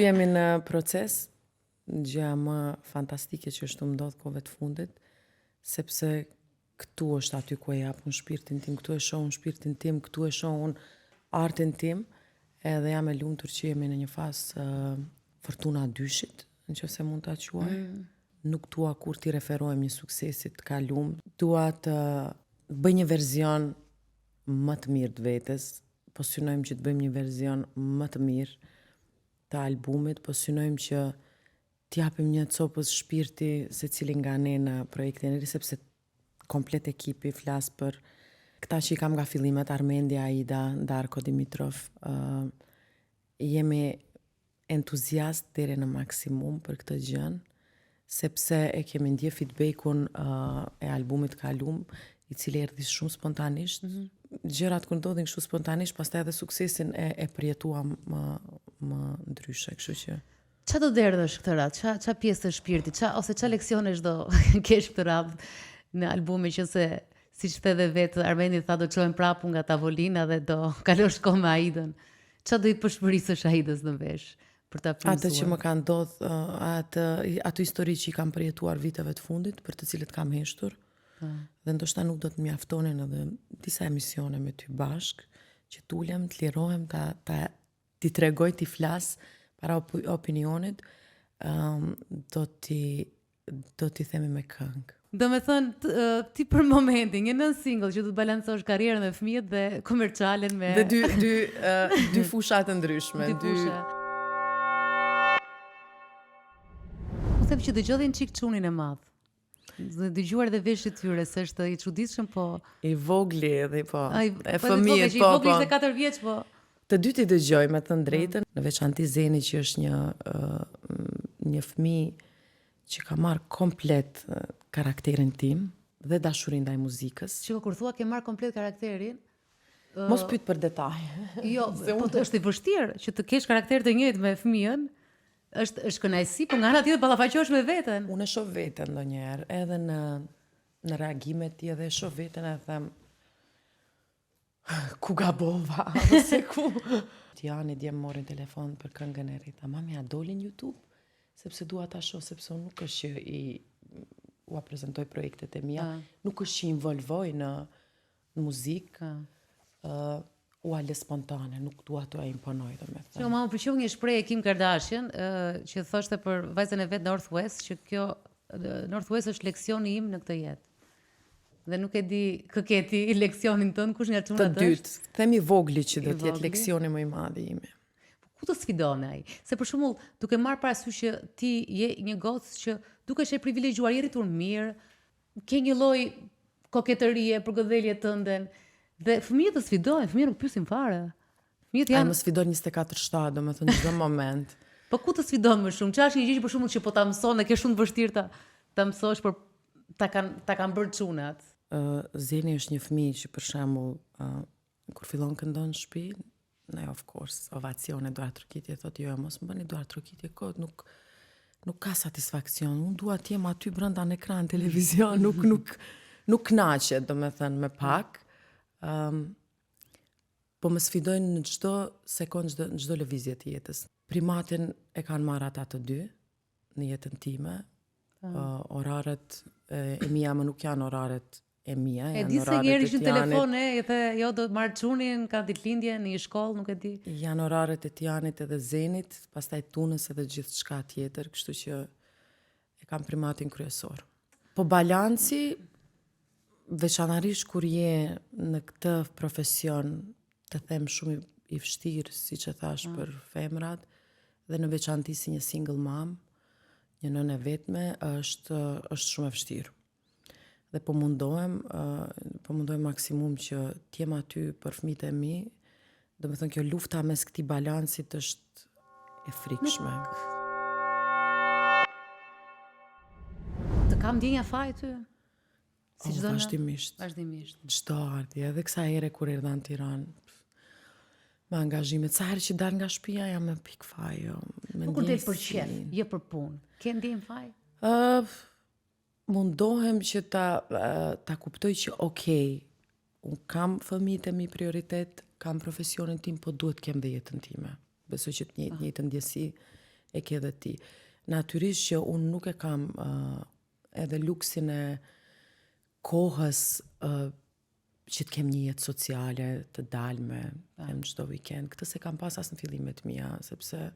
jemi në proces. Gjëja më fantastike që është ndodhur kohëve të fundit, sepse këtu është aty ku e jap unë shpirtin tim, këtu e shoh unë shpirtin tim, këtu e shoh unë artin tim, edhe jam e lumtur që jemi në një fazë Fortuna 2-shit, nëse mund ta quaj. Nuk dua kur t'i referohem një suksesit të kalum, dua të bëj një verzion më të mirë të vetes, po synojmë që të bëjmë një verzion më të mirë të albumit, po synojmë që t'japim një copës shpirti se cilin nga ne në projektin e ri, sepse komplet ekipi, flas për këta që i kam nga fillimet, Armendi, Aida, Darko, Dimitrov, jemi entuziast deri në maksimum për këtë gjën, sepse e kemi ndje feedbackun e albumit kalum, i cili erdhi shumë spontanisht. Gjërat kur ndodhin kështu spontanisht, pastaj edhe suksesin e përjetuam më ndryshe, kështu që. Qa do derdhësh këtë radhë? Qa pjesë të shpirtit? Ose qa leksionesh do kesh këtë radhë në albumin që se si që the dhe vetë, Armendi tha do qojmë prapu nga tavolina dhe do kalosh kohë me Aidën. Qa do i përshpërisësh Aidës në vesh për ta plotësuar? Atë që më ka ndodhur, ato histori që i kam përjetuar viteve të fundit, për të cilët kam heshtur, dhe ndoshta nuk do të mjaftonin edhe disa emisione me ty bashk, që tulem, të lirohem, ti tregoj, ti flas para opinionit, do t'i themi me këngë. Do me thënë, ti për momentin, një nën single që du të balancosh karrierën dhe fëmijët dhe komercialen me... Dhe dy fusha të ndryshme. Dy fusha. U them që dëgjodhin çik çunin e madh. Dëgjuar dhe veshjet tyre, se është i çuditshëm, po... I vogli edhe, po. E fëmijët, fëmijët, po. I vogli ishte 4 vjeç, po. Të dy t'i dëgjoj me të drejtën, në veçanti Zeni që është një fëmijë që ka marrë komplet karakterin tim dhe dashurin ndaj muzikës. Shiko, kur thua ke marrë komplet karakterin, mos pyet për detaj. Jo, po është i vështirë që të kesh karakter të njëjtë me fëmijën. Është kënaqësi, po nga ana tjetër ballafaqohesh me veten. Unë e shoh veten ndonjëherë, edhe në reagimet ti edhe shoh veten e them ku gabova, ose ku. Tiani dje mori telefon për këngën e Rita. Mami, a doli në YouTube? Sepse dua ta shoh, sepse unë nuk është që ua prezantoj projektet e mia, nuk është që involvoj në muzikë. Ua lë spontane, nuk dua të imponoj, domethënë. Që ma më pëlqeu një shprehje Kim Kardashian, që thoshte për vajzën e vet Northwest, që kjo Northwest është leksioni im në këtë jetë. Dhe nuk e di këketi leksionin tënd, kush nga çunat është? Të dytë, themi vogli që do të jetë leksioni më i madh i imi. Ku të sfidon ai? Se për shembull, duke marrë parasysh që ti je një gocë që dukesh e privilegjuar, je rritur mirë, ke një lloj koketërie për godelje tënden, dhe fëmijët të sfidojnë, fëmijët nuk pyesin fare. Fëmijët janë... Ai më sfidon 24/7, domethënë çdo moment. Po ku të sfidon më shumë? Çfarë është një gjë që për shembull që po ta mëson, e ke shumë të vështirë ta mësosh, por ta kanë bërë çunat. Zeni është një fëmijë që për shembull kur fillon këndon në shtëpi, ne of course, ovacione, duar trokitje, thotë jo, mos më bëni duar trokitje kot, nuk ka satisfaksion. Unë dua të jem aty brenda në ekran televizion, nuk kënaqet, domethënë me pak. Po më sfidojnë në çdo sekondë, në çdo lëvizje të jetës. Primatin e kanë marrë ata të dy në jetën time. Oraret e mia më nuk janë oraret e mia, janë oraret e Tianit. E di se njëri ishin telefon, e the jo do të marr çunin, ka ditëlindje në një shkollë, nuk e di. Janë oraret e Tianit edhe Zenit, pastaj Tunës edhe gjithçka tjetër, kështu që e kam primatin kryesor. Po balanci, veçanërisht kur je në këtë profesion, të them shumë i vështirë, siç e thash për femrat, dhe në veçanti si një single mom, një nënë e vetme, është shumë e vështirë. Dhe po mundohem maksimum që t'jem aty për fëmijët e mi, domethënë kjo lufta mes këtij balancit është e frikshme. Të kam ndjenja faj ty? Vazhdimisht. Çdo ardhje, edhe kësa here kur erdha në Tiranë, me angazhimet, sa herë që dal nga shtëpia jam me pik faj. Po kur del për qef, je për punë, ke ndjenjë faj? Mundohem që ta kuptoj që okej, unë kam fëmijët e mi prioritet, kam profesionin tim, po duhet kem dhe jetën time. Besoj që të njëjtën ndjesi e ke dhe ti. Natyrisht që unë nuk e kam edhe luksin e kohës që të kem një jetë sociale, të dalme, në çdo weekend. Këtë se kam pas as në fillimet mia, sepse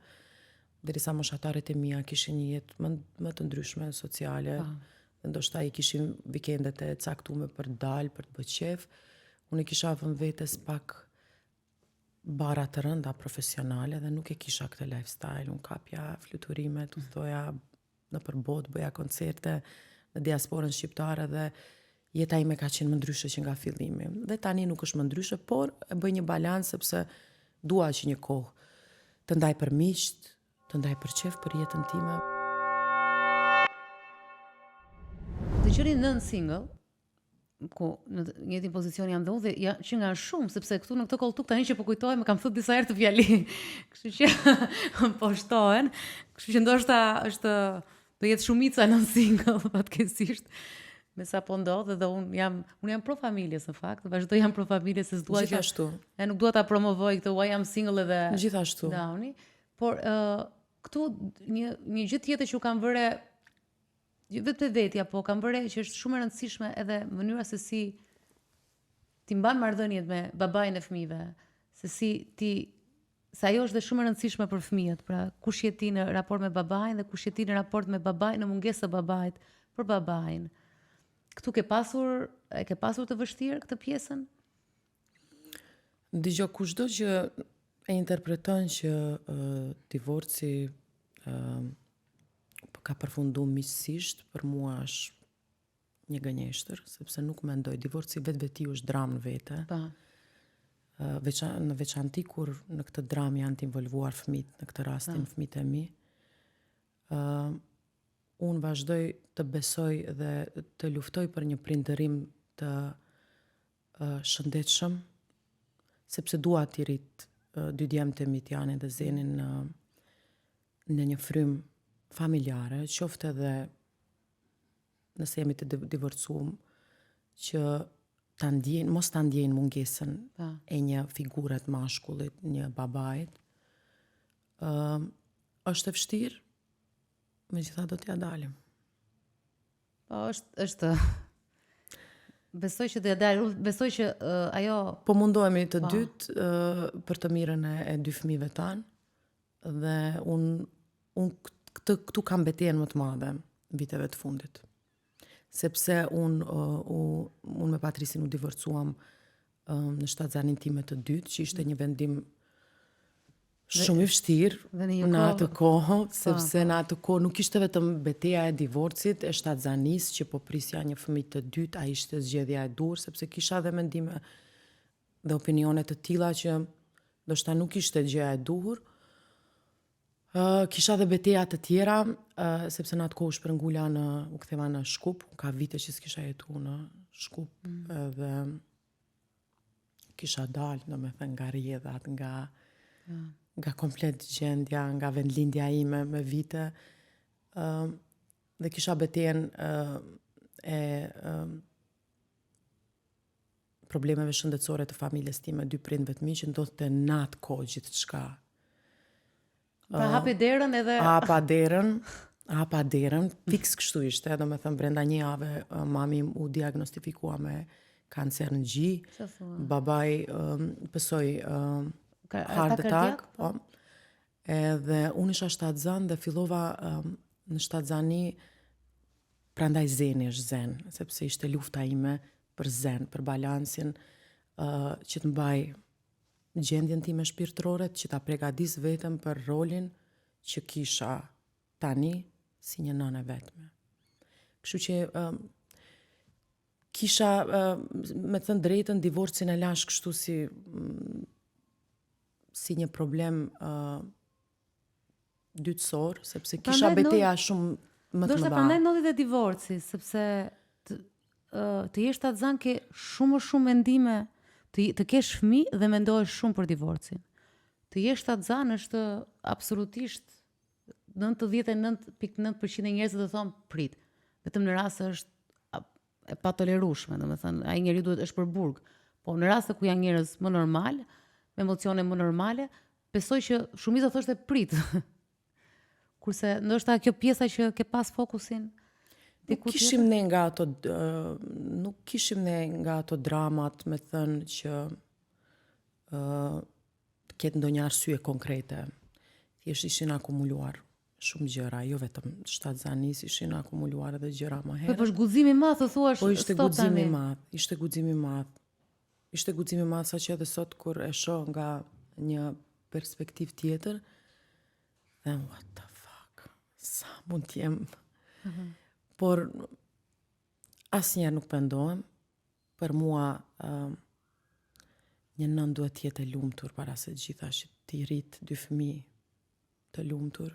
derisa moshatarët e mia kishin një jetë më të ndryshme sociale, ndoshta i kishin vikendet e caktuara për dalë, për të bërë qef. Unë kisha vënë vetes pak bara të rënda profesionale dhe nuk e kisha këtë lifestyle. Unë kapja fluturime, të thoja në përbot, bëja koncerte në diasporën shqiptare dhe jeta ime ka qenë më ndryshe që nga fillimi. Dhe tani nuk është më ndryshe, por e bëj një balancë sepse dua që një kohë të ndaj për miqt, të ndaj për qef për jetën time. Të qëri nën single, ku në të njëjtin pozicion jam dhe unë dhe që nga shumë, sepse këtu në këtë koltuk tani që po kujtoj, më kam thënë disa herë të fjali, kështu që po shtohen, kështu që ndoshta është do jetë shumica nën single fatkeqësisht. Me sa po ndodh dhe unë jam pro familjes në fakt, vazhdoj jam pro familjes se s'dua që Gjithashtu. nuk dua ta promovoj këtë why jam single edhe Gjithashtu. downi, por këtu një gjë tjetër që u kam vëre vetë vetja, po kam vëre që është shumë e rëndësishme edhe mënyra se si ti mban marrëdhëniet me babain e fëmijëve, se ajo është dhe shumë e rëndësishme për fëmijët, pra kush je ti në raport me babain dhe kush je ti në raport me babain në mungesë të babait për babain. Këtu e ke pasur të vështirë këtë pjesën? Dëgjoj, kushdo që e interpreton që divorci ka përfundu miqësisht, për mua është një gënjeshtër, sepse nuk mendoj, divorci vetë është dramë në vete. Pa. Në veçanti kur në këtë dramë janë të involvuar fëmijët, në këtë rastin fëmijët e mi. Unë vazhdoj të besoj dhe të luftoj për një prindërim të shëndetshëm, sepse dua t'i rit dy djemtë e mi Tianin dhe Zenin në një frym familjare, qoftë edhe nëse jemi të divorcuar, që mos ta ndjejnë mungesën e një figure të mashkullit, një babait. Është e vështirë, megjithatë do t'ja dalim. Po është besoj që do ja dalë, besoj që ajo Po mundohemi të dytë për të mirën e dy fëmijëve tanë dhe unë këtu kam betejën më të madhe në viteve të fundit. Sepse unë me Patrisin u divorcuam në shtatzanin time të dytë, që ishte një vendim shumë i vështirë në atë kohë, sepse në atë kohë nuk ishte vetëm betejë e divorcit, e shtatzanisë që po prisja një fëmijë të dytë, ai ishte zgjedhja e dur, sepse kisha edhe mendime dhe opinione të tilla që ndoshta nuk ishte gjëja e duhur. Kisha dhe beteja të tjera, sepse në atë kohë shpërngula u ktheva në Shkup, ka vite që s'kisha jetu në Shkup, edhe kisha dalë, domethënë nga rrjedhat, nga komplet gjendja, nga vendlindja ime me vite, dhe kisha betejen e problemeve shëndetësore të familjes time, dy prindëve të mi që ndodhte në atë kohë gjithçka. Pra hapi derën edhe hapa derën, fiks kështu ishte, domethënë brenda një jave mami u diagnostifikua me kancer në gji, babai pësoi heart attack, po. Edhe unë isha shtatzan dhe fillova në shtatzani, prandaj Zeni është Zen, sepse ishte lufta ime për Zen, për balansin që të mbaj gjendjen time shpirtërore, që ta përgatis vetëm për rolin që kisha tani si një nënë e vetme. Kështu që kisha, me thënë drejtën, divorcin e lash kështu si një problem dytësor, sepse kisha beteja shumë më të mëdha. Prandaj ndodhi dhe divorci, sepse të jesh shtatzan ke shumë mendime, të kesh fëmijë dhe mendohesh shumë për divorcin. Të jesh shtatzan është absolutisht 99.9% e njerëzve do thonë prit. Vetëm në rast se është e patolerueshme, domethënë ai njeriu duhet është për burg. Po në raste ku janë njerëz më normal, me emocione më normale, besoj që shumica thoshte prit. Kurse ndoshta kjo pjesa që ke pas fokusin Nuk kishim ne nga ato dramat, me thënë që ketë ndonjë arsye konkrete. Thjesht ishin akumuluar shumë gjëra, jo vetëm shtatzanis, ishin akumuluar edhe gjëra më herët. Po është guxim i madh, thuash, po ishte guxim i madh, ishte guxim i madh saqë edhe sot kur e shoh nga një perspektivë tjetër, dhe what the fuck, sa mund t'jem. Por Asnjëherë nuk pendohem. Për mua një nën duhet të jetë e lumtur para se gjitha që ti rrit 2 fëmijë të lumtur.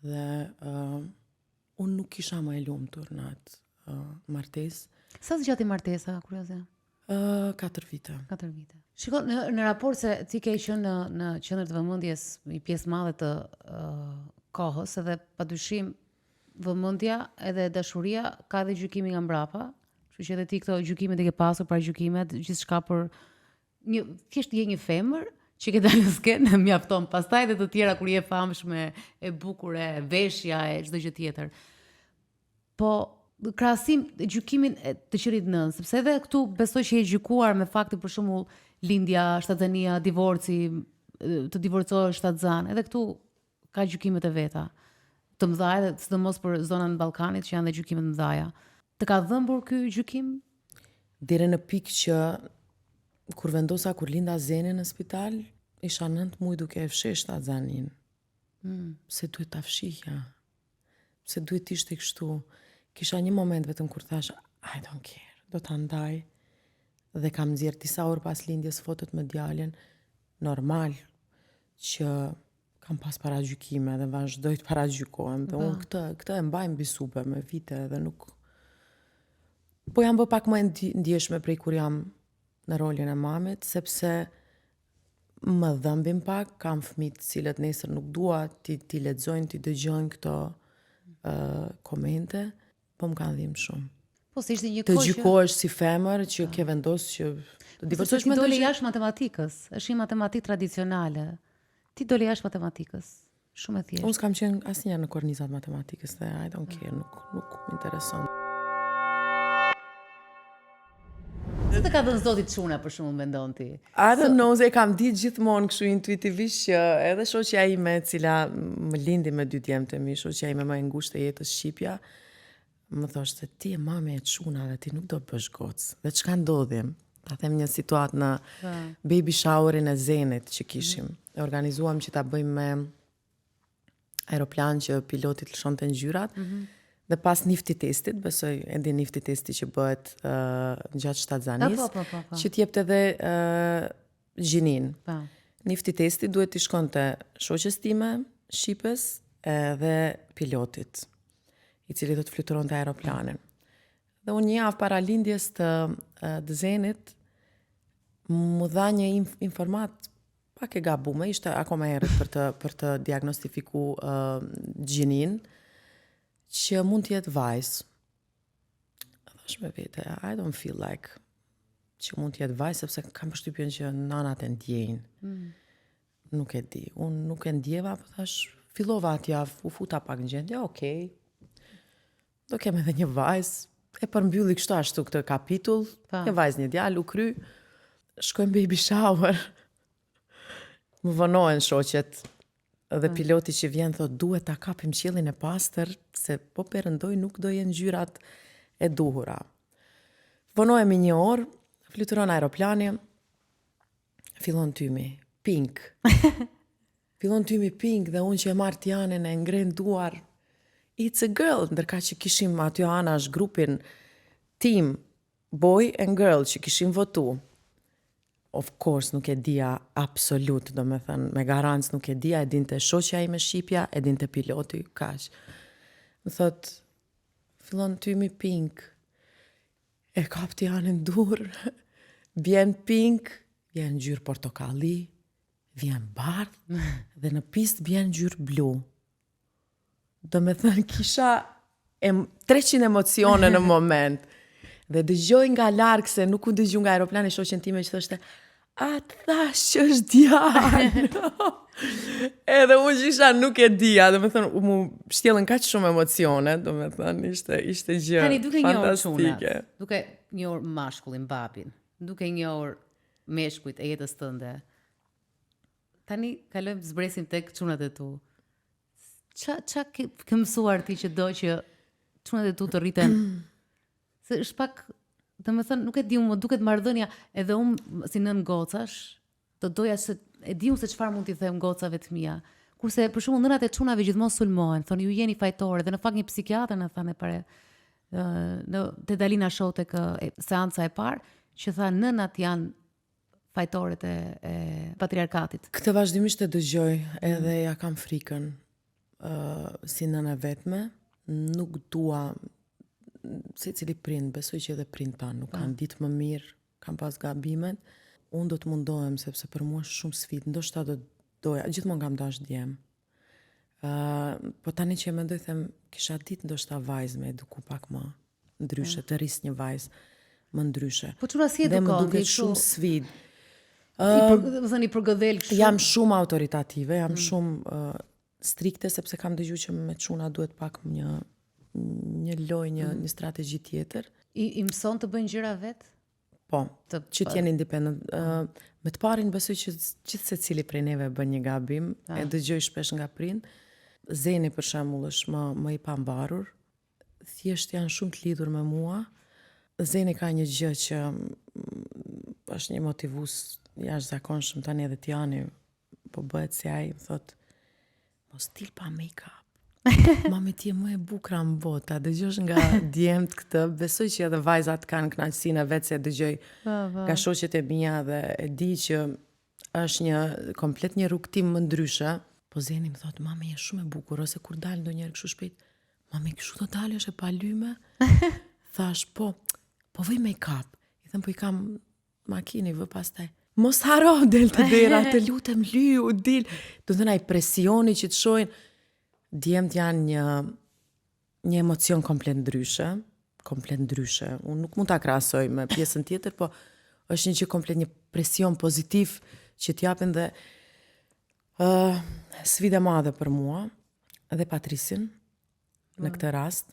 Dhe unë nuk kisha më e lumtur në atë martesë. Sa zgjati martesa, kurioze? 4 vite. 4 vite. Shiko, në raport se ti ke qenë në qendër të vëmendjes një pjesë madhe të kohës, edhe padyshim vëmendja edhe dashuria ka edhe gjykimi nga mbrapa. Kështu që edhe ti këto gjykimet e ke pasur, para gjykimet, gjithçka për thjesht je një femër që ke dalë në skenë, mjafton. Pastaj edhe të tjera kur je famshme, e bukur, e veshja, e çdo gjë tjetër. Po krahasim gjykimin të qerit nën, sepse edhe këtu besoj që je gjykuar me faktin për shembull lindja, shtatzania, divorci, të divorcohesh shtatzan. Edhe këtu ka gjykimet e veta. Të mëdha, edhe sidomos për zonën e Ballkanit që janë dhe gjykime të mëdha. Të ka dhëmbur ky gjykim? Deri në pikë që kur vendosa kur linda Zeni në spital, isha 9 muaj duke e fshirë shtatzanin. Se duhet ta fshihja. Se duhet ishte kështu. Kisha një moment vetëm kur thash, I don't care, do ta ndaj. Dhe kam nxjerr disa orë pas lindjes fotot me djalin, normal që kam pas paragjykime dhe vazhdoj të paragjykohem. Dhe unë këtë e mbaj mbi supe me vite dhe nuk... Po jam bë pak më ndjeshme prej kur jam në rolin e mamit, sepse më dhëmbin pak, kam fëmijë të cilët nesër nuk dua ti lexojnë, ti dëgjojnë këto komente, po më kanë dhimbë shumë. Po si ishte një të gjykohesh si femër që ke vendosur që të divorcohesh me dole jashtë matematikës, është një matematikë tradicionale. Ti dole jashtë matematikës. Shumë e thjeshtë. Unë s'kam qenë asnjëherë në kornizat matematikës dhe I don't care, nuk më intereson. Si të ka dhënë Zoti çuna për shembull mendon ti? I don't know, se kam ditë gjithmonë kështu intuitivisht që edhe shoqja ime e cila më lindi me 2 djemtë e mi, shoqja ime më e ngushtë e jetës shqipja, më thoshte ti je mame e çunave, ti nuk do bësh gocë. Dhe çka ndodhi? Ta them një situatë në baby showerin e Zenit që kishim. E organizuam që ta bëjmë me aeroplan që piloti të lëshonte ngjyrat. Dhe pas nifti testit, besoj endi nifti testi që bëhet gjatë shtatzanis, që t'jepte edhe gjinin. Nifti testi duhet t'i shkonte shoqes time, shqipes, edhe pilotit, i cili do të fluturonte aeroplanin. Dhe unë një javë para lindjes të Zenit, më dha një informat pak e gabume, ishte akoma herët për të diagnostifiku gjinin, që mund të jetë vajzë. Thash me vete, I don't feel like që mund të jetë vajzë, sepse kam përshtypjen që nanat e ndjejnë. Nuk e di. Unë nuk e ndjeva, po thash, fillova atë javë, u futa pak në gjendje, okej. Do kem edhe një vajzë, e përmbylli kështu ashtu këtë kapitull, një vajzë, një djalë, u kry, shkojmë baby shower. Më vënohen shoqet. Dhe piloti që vjen thot duhet ta kapim qiellin e pastër se po perëndoj nuk do jenë ngjyrat e duhura. Vonohemi 1 orë, fluturon aeroplani, fillon tymi, pink. Fillon tymi pink dhe unë që e marr Tianën e ngren duar. It's a girl, ndërka që kishim aty anash grupin team boy and girl që kishim votu. Of course, nuk e dija absolut, do me thënë, me garancë nuk e dija, e dinte shoqja ime shqipja, e dinte piloti, kaq. Më thot, fillon tymi pink, e kap Tianën dur, vjen pink, vjen ngjyrë portokalli, vjen bardhë, dhe në pistë vjen ngjyrë blu. Do me thënë, kisha 300 emocione në moment. Dhe dëgjoj nga larg se nuk u dëgjoj nga aeroplani shoqen time që thoshte a thash që është djalë. Edhe unë gjitha nuk e dija, do me thënë, mu shtjellën kaq shumë emocione, do me thënë, ishte gjë Tani, duke fantastike. Duke njohur mashkullin, babin, duke njohur meshkujt e jetës tënde. Tani kalojmë zbresim tek çunat e tu. Qa ke mësuar ti që do që çunat e tu të rriten? Se është pak, dhe me thënë, nuk e di unë, më duket marrëdhënia, edhe unë si nën gocash, të doja se, e di unë se çfarë mund t'i them gocave të mia. Kurse, për shembull, nënat e çunave gjithmonë sulmohen, thonë ju jeni fajtore, dhe në fakt një psikiatër na thanë pare, te Dalina Show tek seanca e parë, që tha nënat janë fajtorët e patriarkatit. Këtë vazhdimisht e dëgjoj, edhe ja kam frikën si nëna vetme, nuk dua se cili prind, besoj që edhe prind tanë nuk kanë ditë më mirë, kanë pas gabimet, unë do të mundohem sepse për mua është shumë sfidë, ndoshta do doja, gjithmonë kam dash djem. Po tani që e mendoj them, kisha ditë ndoshta vajzë me eduku pak më ndryshe, të rris një vajzë më ndryshe. Po çuna si Dhe më edukon? duket shumë sfidë. I përgëdhel kështu. Jam shumë autoritative, jam shumë strikte, sepse kam dëgjuar që me çuna duhet pak një lojë, një strategji tjetër. I mëson të bëjnë gjëra vetë? Po, që t'jenë independent. Me të parin besoj që gjithë se cili prej neve bën një gabim, e dëgjoj shpesh nga prind. Zeni për shembull është më i pambarur, thjesht janë shumë të lidhur me mua. Zeni ka një gjë që është një motivus jashtëzakonshëm, tani edhe Tiani po bëhet si ai, më thot, mos dil pa make-up. Mami ti je më e bukra në botë, ta dëgjosh nga djemt këtë, besoj që edhe vajzat kanë kënaqësinë vetë se dëgjoj nga shoqet e mia dhe e di që është komplet një rrugtim më ndryshe, po Zeni më thot, mami je shumë e bukur, ose kur dal ndonjëherë kështu shpejt, mami kështu do dalësh e pa lyme? Thash, po vëj make-up. I them, po i kam makini, vë pastaj. Mos haro del të dera, të lutem lyu, dil. Do të thënë ai presioni që të shohin. Djemt janë një emocion komplet ndryshe. Unë nuk mund ta krahasoj me pjesën tjetër, po është një gjë komplet, një presion pozitiv që t'japin dhe sfida madhe për mua dhe Patrisin në këtë rast,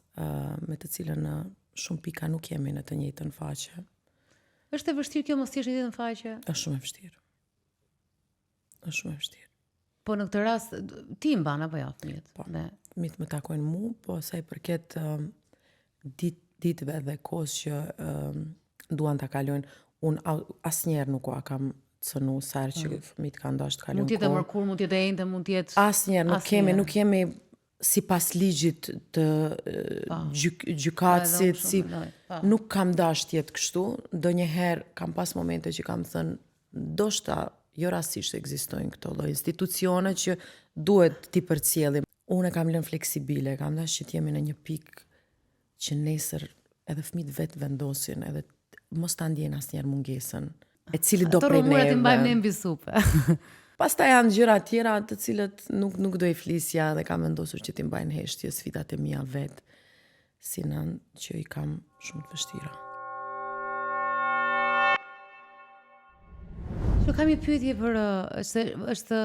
me të cilën shumë pika nuk jemi në të njëjtën faqe. Është e vështirë kjo mos t'jesh në të njëjtën faqe? Është shumë e vështirë. Po në këtë rast, ti i mban apo jo fëmijët? Po, fëmijët më takojnë mu, po sa i përket ditëve dhe kohës që duan ta kalojnë, unë asnjëherë nuk kam cënu sa herë që fëmijët kanë dashur të kalojnë kohë. Mund t'jetë mërkur, mund t'jetë ende, mund t'jetë... Asnjëherë, nuk kemi sipas ligjit të gjykatësit, nuk kam dash të jetë kështu, ndonjëherë kam pas momente që kam thënë, ndoshta jo rastisht ekzistojnë këto lloj institucione që duhet t'i përcjellim. Unë kam lënë fleksibile, kam dash që t'jemi në një pikë që nesër edhe fëmijët vetë vendosin, edhe mos ta ndjejnë asnjëherë mungesën, e cili do prej neve. Ato rrumurat i mbajmë ne mbi supë. Pastaj janë gjëra tjera të cilët nuk do i flisja dhe kam vendosur që t'i mbajnë heshtje sfidat e mia vetë, si nën që i kam shumë të vështira. Kam një pyetje për është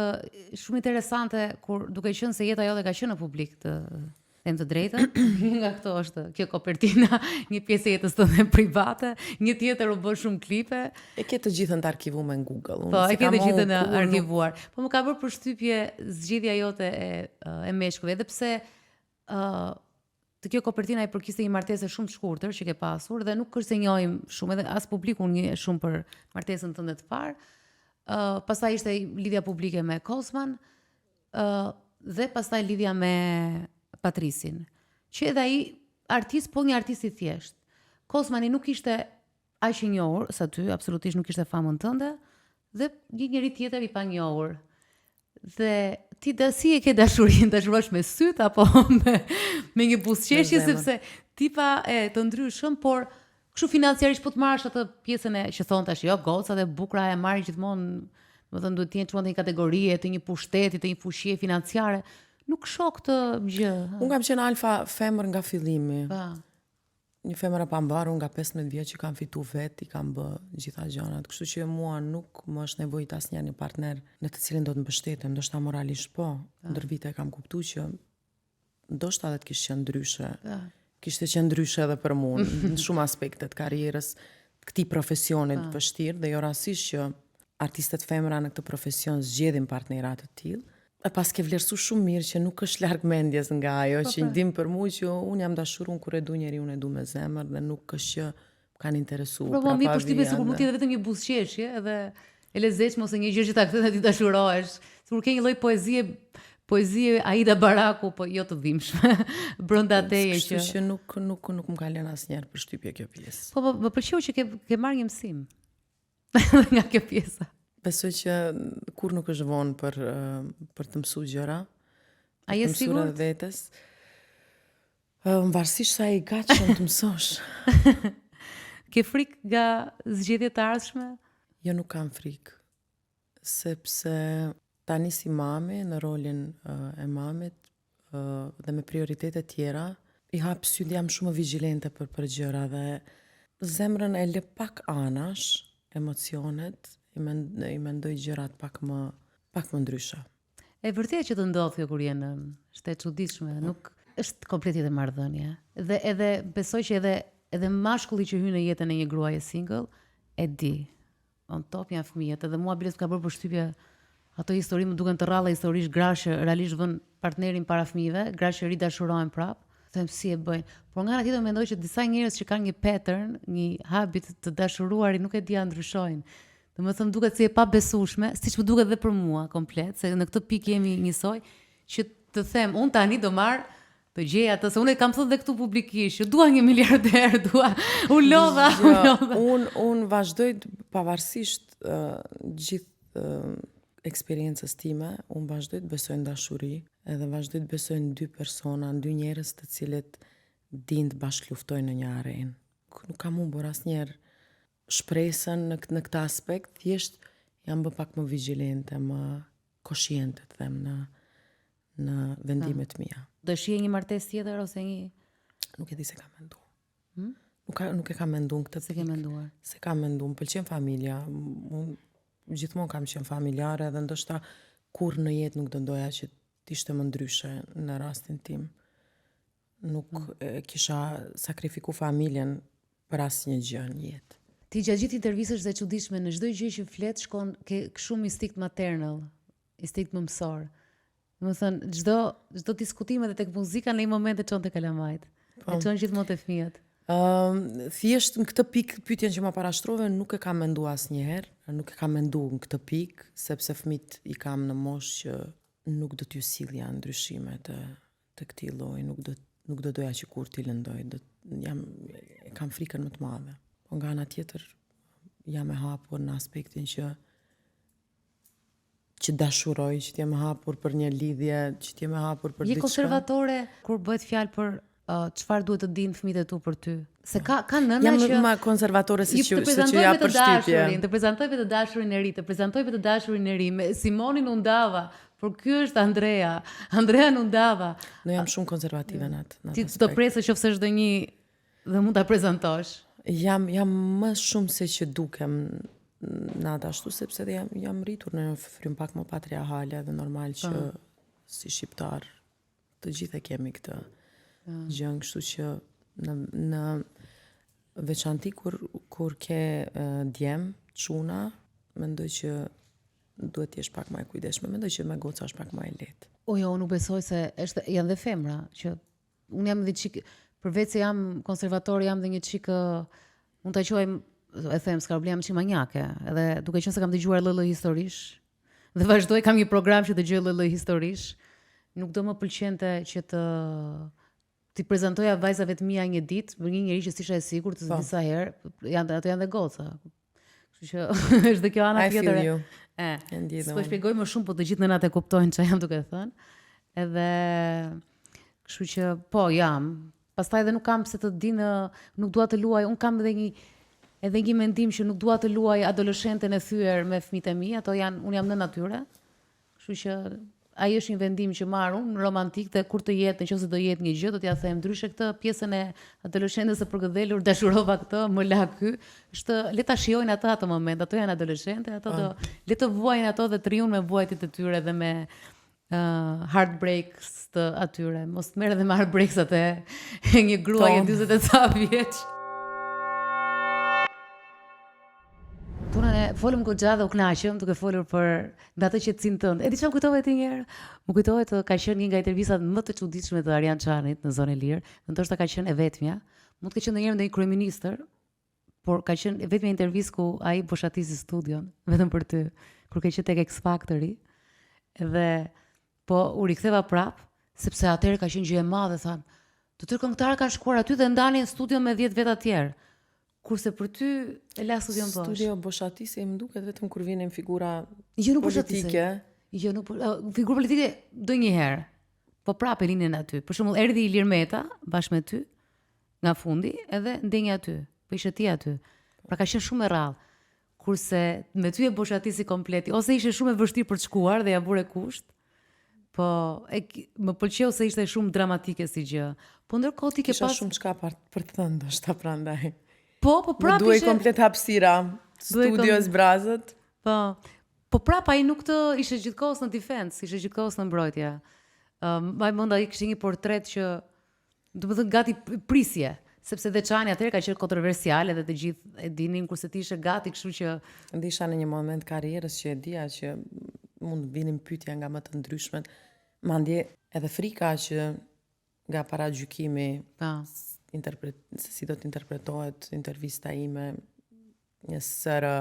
shumë interesante kur duke qenë se jeta jote ka qenë në publik të drejtën, nga këto është kjo kopertina, një pjesë e jetës tënde private, një tjetër u bë shumë klipe. E ke të gjithën të arkivuar në Google. Po, e ke të gjithën arkivuar. Po më ka bërë përshtypje zgjidhja jote e meshkujve, edhe pse të kjo kopertina i përkiste një martesë shumë të shkurtër që ke pasur dhe nuk është se njohim shumë, edhe as publiku një shumë për martesën tënde të parë. Pastaj ishte lidhja publike me Kosman dhe pastaj lidhja me Patrisin, që edhe ai artist, po një artist i thjesht. Kosmani nuk ishte aq i njohur sa ty, absolutisht nuk ishte famën tënde, dhe një njeri tjetër i pa njohur. Dhe ti si e ke dashurinë, dashurosh me syt apo me një buzëqeshje, sepse tipa e të ndryshëm, por kështu financiarisht po të marrësh atë pjesën e që thon tash, jo, gocat e bukura e marrin gjithmonë, do të thënë duhet të jenë çuan të një kategorie, të një pushteti, të një fushie financiare. Nuk shoh këtë gjë. Unë kam qenë alfa femër nga fillimi. Një femër e pambarur nga 15 vjeç që kam fitu vetë, i kam bë gjitha gjanat. Kështu që mua nuk më është nevojë asnjë një partner në të cilin do të mbështetem, ndoshta moralisht po. Ndër vite kam kuptuar që ndoshta edhe të kishte qenë ndryshe. Kishte qenë ndryshe edhe për mua në shumë aspekte të karrierës, këtij profesioni të vështirë, dhe jo rastisht që artistët femra në këtë profesion zgjedhin partnera të tillë. E pas ke vlerësu shumë mirë që nuk është larg mendjes nga ajo që ndim për mua që unë jam dashur, kur e du njeri unë e du me zemër dhe nuk është që kanë interesuar. Po mi përshtypje sikur mund të jetë vetëm një buzëqeshje edhe e lezetshme ose një gjë që ta kthen ti dashurohesh. Sikur ke një lloj poezie poezi e Aida Baraku, po jo të dhimbshme, brenda teje Kështu që nuk më ka lënë asnjëherë për shtypje kjo pjesë. Po, më pëlqeu që ke marrë një mësim nga kjo pjesa. Besoj që kur nuk është vonë për të mësuar gjëra. A je sigurt? Vetes. Varësisht sa i gatshëm të mësosh. Ke frikë nga zgjedhjet e ardhshme? Jo, nuk kam frikë. Sepse tani si mami, në rolin e mamit dhe me prioritetet tjera, i hap syt, jam shumë vigjilente për gjëra dhe zemrën e lë pak anash, emocionet, i mendoj gjërat pak më ndryshe. E vërtet që të ndodh kjo kur je në shtet çuditshme, nuk është komplet jetë marrëdhënie. Dhe edhe besoj që edhe mashkulli që hyn në jetën e një gruaje single e di. On top janë fëmijët, edhe mua bilet ka bërë përshtypje ato histori më duken të rralla historisht gra që realisht vën partnerin para fëmijëve, gra që ridashurohen prap. Them si e bëjnë. Por nga ana tjetër mendoj që disa njerëz që kanë një pattern, një habit të dashuruarit nuk e dia ndryshojnë. Domethënë duket si e pabesueshme, siç më duket edhe për mua komplet, se në këtë pikë jemi njësoj, që të them, unë tani do marr të gjej atë, se unë e kam thënë dhe këtu publikisht, dua 1 miliarder, u lodha. Unë vazhdoj pavarësisht gjithë eksperiencës time, unë vazhdoj të besoj në dashuri, edhe vazhdoj të besoj në 2 persona, në 2 njerëz të cilët din të bashkë luftojnë në një arenë. Nuk kam humbur asnjëherë shpresën në këtë aspekt, thjesht jam bë pak më vigjilente, më koshiente të them në vendimet mia. Do shihje një martesë tjetër ose një? Nuk e di se kam menduar. Nuk e kam menduar këtë. Se ke menduar? Se kam menduar, më pëlqen familja. Unë gjithmonë kam qenë familjare dhe ndoshta kur në jetë nuk do ndoja që t'ishte më ndryshe në rastin tim. Nuk kisha sakrifiku familjen për asnjë gjë në jetë. Ti gjatë gjithë intervistës dhe çuditshme në çdo gjë që flet shkon ke shumë instinkt maternal, instinkt mëmësor. Domethënë çdo diskutim edhe tek muzika në një moment e çon te kalamajt. E çon gjithmonë te fëmijët. Thjesht në këtë pikë pyetjen që më parashtrove nuk e kam menduar asnjëherë, nuk e kam menduar në këtë pikë, sepse fëmijët i kam në moshë që nuk do t'ju sillja ndryshime të këtij lloji, nuk do doja që kur t'i lëndoj, e kam frikën më të madhe. Po nga ana tjetër jam e hapur në aspektin që dashuroj, që t'jem e hapur për një lidhje, që t'jem e hapur për diçka. Je konservatore kur bëhet fjalë për çfarë duhet të dinë fëmijët e tu për ty? Se ka nëna që jam më konservatore se që ja për shtypje. Të prezantojmë të dashurin e ri, të prezantojmë të dashurin e ri. Me Simonin u ndava, por ky është Andrea. Andrea u ndava. Ne jam shumë konservative në atë. Ti do presë qofse çdo një dhe mund ta prezantosh. Jam më shumë se që dukem nada ashtu, sepse dhe jam rritur në frym pak më patriarhale dhe normal që si shqiptar të gjithë e kemi këtë gjën, kështu që në veçanti kur ke djem, çuna, mendoj që duhet t'jesh pak më e kujdesshme, mendoj që me goca është pak më e lehtë. Jo, unë nuk besoj se janë dhe femra që unë jam dhe çik. Përveç se jam konservator, jam dhe një çik, mund ta quaj, e them, s'ka problem, çik manjake. Edhe duke qenë se kam dëgjuar LL historish, dhe vazhdoj, kam një program që dëgjoj LL historish, nuk do më pëlqente që t'i prezantoja vajzave të mia një ditë, për një njerëz që s'isha e sigurt të disa herë, ato janë dhe goca. Kështu që është dhe kjo ana tjetër. I feel you. S'po shpjegoj më shumë, po të gjithë nënat e kuptojnë çfarë jam duke thënë. Edhe kështu që po jam. Pastaj edhe nuk kam se të dinë, nuk dua të luaj, unë kam edhe një mendim që nuk dua të luaj adoleshenten e thyer me fëmijët e mi, unë jam në natyrë. Kështu që ai është një vendim që marr unë romantik, dhe kur të jetë, nëse do jetë një gjë, do t'ja them ndryshe këtë pjesën e adoleshentës së përgëdhelur, dashurova këtë, më la ky, është le ta shijojnë ata atë moment, ato janë adoleshente, le të vuajnë ato dhe të rriun me vuajtjet e tyre dhe me heartbreaks të atyre. Mos merr edhe me heartbreaks atë një gruaje 40 e ca vjeç. Tunën e folëm goxha dhe u kënaqëm duke folur për atë qetësinë tënde. E di çfarë kujtove ti një herë? Më kujtohet ka qenë një nga intervistat më të çuditshme të Arjan Çanit në Zonë Lirë, ndoshta ka qenë e vetmja. Mund të ketë qenë ndonjëherë ndonjë kryeministër, por ka qenë e vetmja intervistë ku ai boshatisi studion vetëm për ty, kur ke qenë tek X Factory. Dhe Po u riktheva prap, sepse atëherë ka qenë gjë e madhe, thanë. Të tërë këngëtarë kanë shkuar aty dhe ndanin studio me 10 veta tjerë. Kurse për ty e la studion poshtë. Studio boshatise më duket vetëm kur vinin figura Jo, nuk politike. Jo, nuk figurë politike ndonjëherë. Po prapë linin aty. Për shembull erdhi Ilir Meta bashkë me ty nga fundi edhe ndenja aty. Po ishe ti aty. Pra ka qenë shumë e rrallë. Kurse me ty e boshatisi kompleti, ose ishe shumë e vështirë për të shkuar dhe ja bure kusht. Po më pëlqeu se ishte shumë dramatike si gjë. Po ndërkohë ti ke Kisha pas shumë çka për të thënë ndoshta prandaj. Po Më prapë duhej ishe komplet hapësira. Studios Brazët. Po prapë ai nuk të ishe gjithkohës në defense, ishe gjithkohës në mbrojtje. Mbaj mend ai kishte një portret që domethënë gati prisje, sepse Deçani atëherë ka qenë kontroversial edhe të gjithë e dinin, kurse ti ishe gati, kështu që Ndisha në një moment karrierës që e dija që mund vinin pyetja nga më të ndryshmet, mandje edhe frika që nga paragjykimi se si do të interpretohet intervista ime, një sërë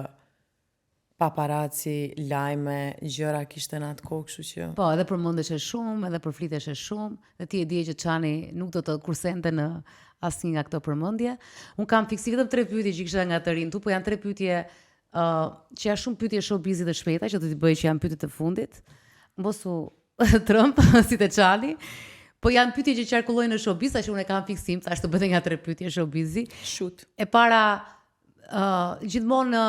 paparazzi, lajme, gjëra kishte në atë kohë, kështu që po, edhe përmendeshe shumë, edhe përfliteshe shumë, dhe ti e dije që Çani nuk do të kursente në asnjë nga këto përmendje. Un kam fiksi vetëm 3 pyetje që kisha nga të rinë tu, po janë 3 pyetje që janë shumë pyetje showbizi të shpejta që do t'i bëj që janë pyetjet e fundit. Mbosu Trump si te Çani. Po janë pyetje që qarkullojnë në showbiz, tash unë e kam fiksim, thash të bëhet nga 3 pyetje showbizi. shoot. E para gjithmonë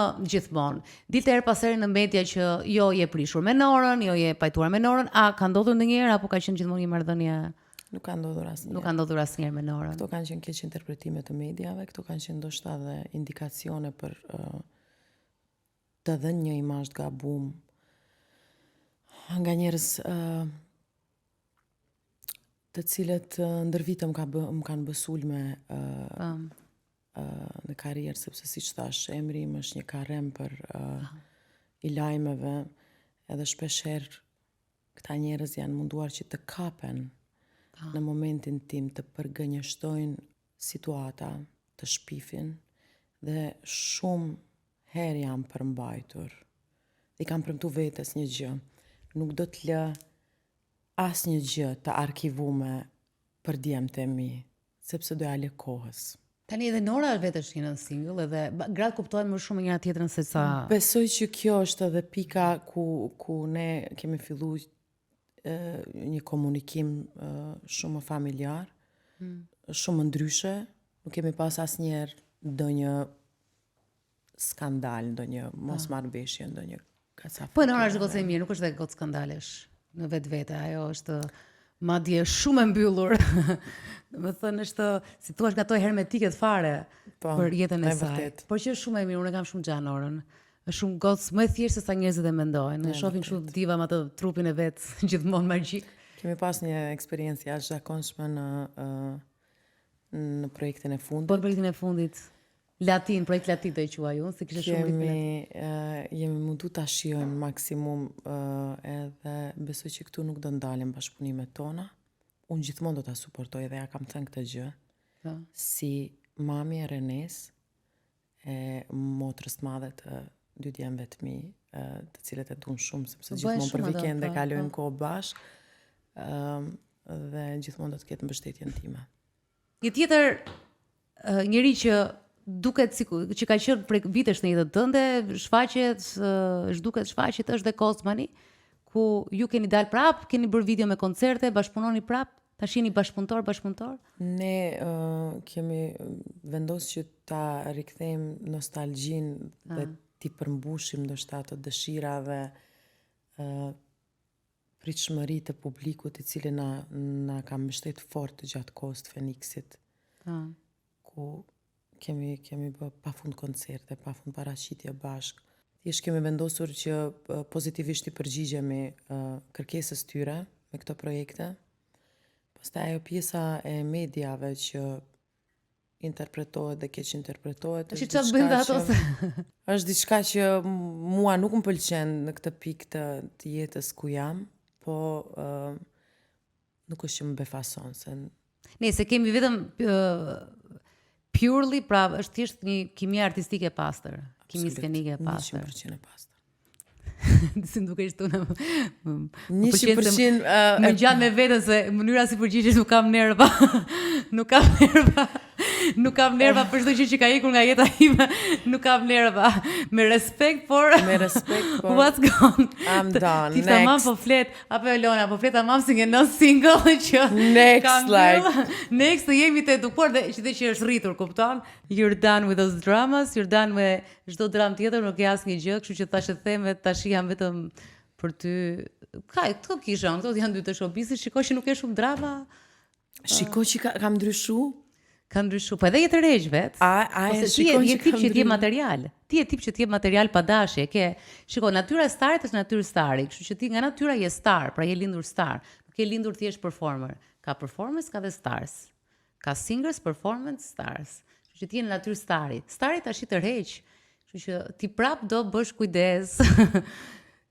ditë her pas here në media që jo je prishur me Norën, jo je pajtuar me Norën, a ka ndodhur ndonjëherë apo ka qenë gjithmonë një marrëdhënie? Nuk ka ndodhur asnjëherë. Nuk ka ndodhur asnjëherë me Norën. Këto kanë qenë keq interpretime të mediave, këto kanë qenë ndoshta dhe indikacione për të dhënë një imazh të gabum nga njerëz të cilët ndër vite më kanë bësulme në karrierë, sepse siç thash, emri im është një karrem për i lajmeve, edhe shpeshherë këta njerëz janë munduar që të kapen në momentin tim, të përgënjeshtojnë situata, të shpifin, dhe shumë herë jam përmbajtur. I kam premtu vetes një gjë, nuk do të lë asnjë gjë të arkivume për djemtë e mi, sepse do ja lë kohës. Tani edhe Nora vetë është një single edhe gratë kuptojnë më shumë njëra tjetrën se sa. Besoj që kjo është edhe pika ku ne kemi filluar një komunikim shumë familjar, shumë ndryshe, nuk kemi pas asnjëherë ndonjë skandal, ndonjë mosmarrëveshje, ndonjë kacafë. Po Nora është gocë e mirë, nuk është dhe gocë skandalesh në vetvete, ajo është madje shumë e mbyllur. Më thënë është, si thua, nga ato hermetike fare për jetën e saj. Por që është shumë e mirë, unë e kam shumë gjatë Norën. Është shumë gocë më e thjeshtë se sa njerëzit e mendojnë. Ne shohim kështu diva me atë trupin e vet gjithmonë magjik. Kemi pas një eksperiencë jashtëzakonshme në projektin e fundit. Po në projektin e fundit. Latin, projekt Latin do e quaj unë, se kishte shumë jemi mundu ta shijojmë maksimum edhe besoj që këtu nuk do ndalen bashkëpunimet tona. Unë gjithmonë do ta suportoj dhe ja kam thënë këtë gjë. Si mami e Renes, e motrës të madhe të 2 djemve të mi, të cilët e duan shumë, sepse gjithmonë për vikende kalojmë kohë bashkë, dhe gjithmonë do të ketë mbështetjen time. Një tjetër njëri që duket që ka qenë prej vitesh në jetën tënde, shfaqet është dhe Kozmani, ku ju keni dalë prap, keni bërë video me koncerte, bashkëpunoni prap, tash jeni bashkëpunëtor? Ne kemi vendosur që ta rikthejmë nostalgjinë dhe ti përmbushim ndoshta ato dëshira dhe pritshmëritë të publikut i cili na ka mbështetur fort gjatë kohës të Feniksit. Ku kemi bë pafund koncerte, pafund paraqitje bashkë. Thjesht kemi vendosur që pozitivisht i përgjigjemi kërkesës tyre me këto projekte. Pastaj ajo pjesa e mediave që interpretohet dhe keq interpretohet është diçka që mua nuk më pëlqen në këtë pikë të jetës ku jam, po nuk është që më befason se se kemi vetëm purely, pra është thjesht një kimia artistike e pastër, kimi skenike e pastër. 100% e pastër. si duke ishte unë. 100% Më gjatë me veten se mënyra si përgjigjesh nuk kam nerva. Nuk kam nerva. Nuk kam nerva për çdo gjë që ka ikur nga jeta ime. Nuk kam nerva. Me respekt por what's gone. I'm done. Ti tamam po flet apo Elona, po flet tamam si një single që next të jemi të edukuar dhe që është rritur, kupton? You're done with those dramas, you're done me çdo dram tjetër, nuk ka asnjë gjë, kështu që tash e them tash jam vetëm për ty. Këto kisha, këto janë dy të showbizit, shikoj që nuk ke shumë drama. Shikoj që kam ndryshu. Ka ndryshu, po edhe jetë rregjë vet. Ti je tip që t'jep material. Ti je tip që t'jep material pa dashje. Shiko, natyra e starit është natyrë stari, kështu që ti nga natyra je star, pra je lindur star. Nuk je lindur thjesht performer. Ka performance, ka dhe stars. Ka singers, performance, stars. Kështu që ti je në natyrë stari. Stari tash i tërheq. Kështu që ti prap do bësh kujdes.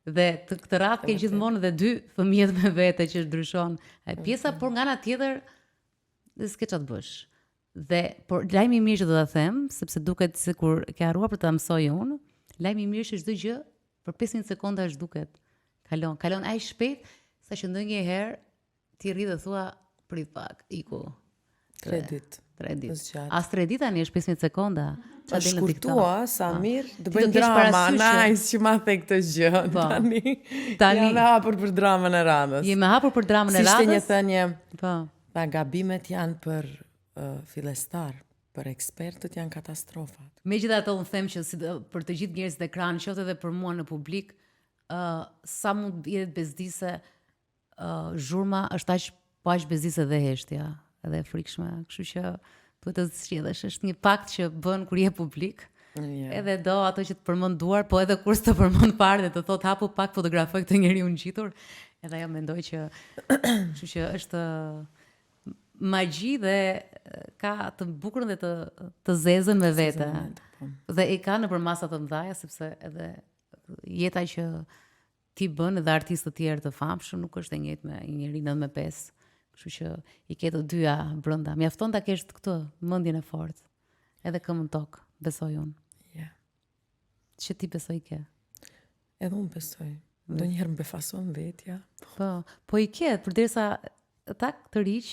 Dhe këtë radhë ke gjithmonë edhe 2 fëmijët me vete që ndryshon. Pjesa, por nga ana tjetër s'ke ç'a të bësh. Dhe por lajmi i mirë që do ta them, sepse duket sikur ke harruar për ta mësoj unë, lajmi i mirë është çdo gjë për 15 sekonda është duket. Kalon aq shpejt sa që ndonjëherë ti rri dhe thua prit pak, iku. 3 ditë. 3 ditë. As 3 ditë tani është 15 sekonda. Sa shkurtua, sa mirë, të bëjmë drama, nice që ma the këtë gjë. Tani jam hapur për dramën e radhës. Jemi hapur për dramën e radhës. Si ishte një thënie, ta gabimet janë për fillestar, për ekspertët janë katastrofat. Megjithatë unë them që për të gjithë njerëzit e ekranit, qoftë edhe për mua në publik, sa mund jetë bezdise, zhurma është aq bezdise dhe heshtja, edhe e frikshme. Kështu që duhet të zgjidhesh, është një pakt që bën kur je publik. Edhe do ato që të përmenduar, po edhe kur s'të përmend parë dhe të thotë hapu pak fotografoj këtë njeriu ngjitur, edhe ajo mendoj që kështu që është magji dhe ka të bukurën dhe të zezën me vete. Dhe i ka nëpër masa të mëdha, sepse edhe jeta që ti bën dhe artistë të tjerë të famshëm nuk është e njëjtë me një njeri 95. Kështu që i ke të dyja brenda. Mjafton ta kesh këtë mendjen e fortë. Edhe këmbën tokë, besoj unë. Që ti besoj ke? Edhe unë besoj. Ndonjëherë më befason vetja. Po i ke, përderisa tak të riq,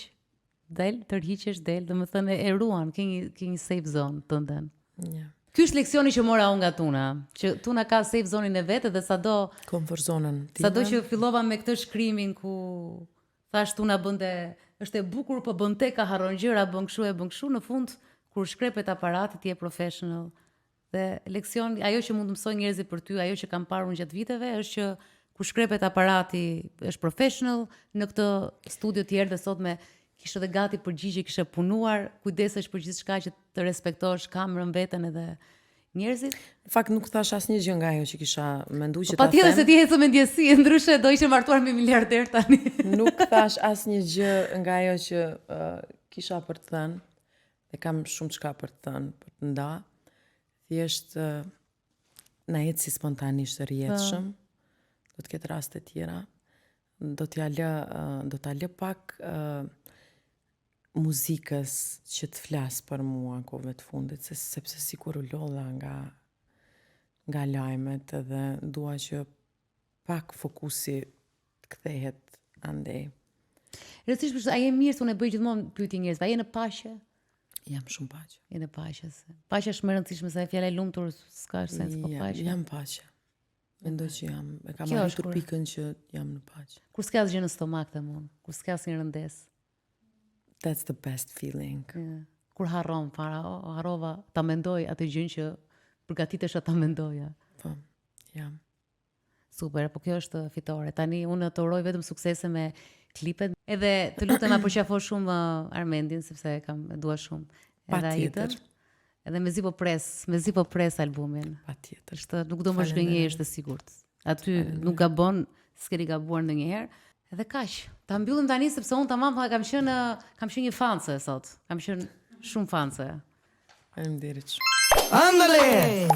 tërhiqesh del, domethënë e ruan, ke një safe zone tënden. Ky është leksioni që mora unë nga Tuna, që Tuna ka safe zonin e vet dhe sado comfort zonën time. Sado që fillova me këtë shkrimin ku thash Tuna bënte, është e bukur, po bën tek ka harron gjëra, bën kështu, në fund kur shkrepet aparati ti je professional. Dhe leksion, ajo që mund të mësoj njerëzit për ty, ajo që kam parë unë gjatë viteve, është që kur shkrepet aparati është professional, në këtë studio të erë dhe sot me kishte edhe gati përgjigje, kishe punuar, kujdesesh për gjithçka që të respektosh kamerën, veten edhe njerëzit. Në fakt nuk thash asnjë gjë nga ajo që kisha menduar që ta them. Patjetër se ti ecë me ndjesi, ndryshe do ishe martuar me miliarder tani. Nuk thash asnjë gjë nga ajo që kisha për të thënë, dhe kam shumë çka për të thënë, për të nda. Thjesht na ecë si spontanisht rrjetshëm. Do të ketë raste tjera. Do ta lë pak muzikës që të flas për mua kohëve të fundit, sepse sikur u lodha nga lajmet edhe dua që pak fokusi të kthehet andej. Rëndësishmë, a je mirë, unë e bëj gjithmonë pyetje njerëzve, a je në paqe? Jam shumë paqe. Je në paqe. Paqja është më e rëndësishme se fjala e lumtur s'ka sens pa paqe. Jam paqe. Mendoj që e kam arritur pikën që jam në paqe. Kur s'ka asgjë në stomak të mund, kur s'ka asnjë rëndes. That's the best feeling. Kur harron harrova ta mendoj atë gjën që përgatitesha ta mendoja. Po, jam. Super, po kjo është fitore. Tani unë të uroj vetëm suksese me klipet. Edhe të lutem apo qafo shumë Armendin sepse e dua shumë. Patjetër. Edhe mezi po pres albumin. Patjetër. Nuk do më shgënjesh, është e sigurt. Aty nuk gabon, s'keni gabuar ndonjëherë. Edhe kaq. Ta mbyllim tani sepse unë tamam kam qenë një fanse sot. Kam qenë shumë fanse. Faleminderit. Andale!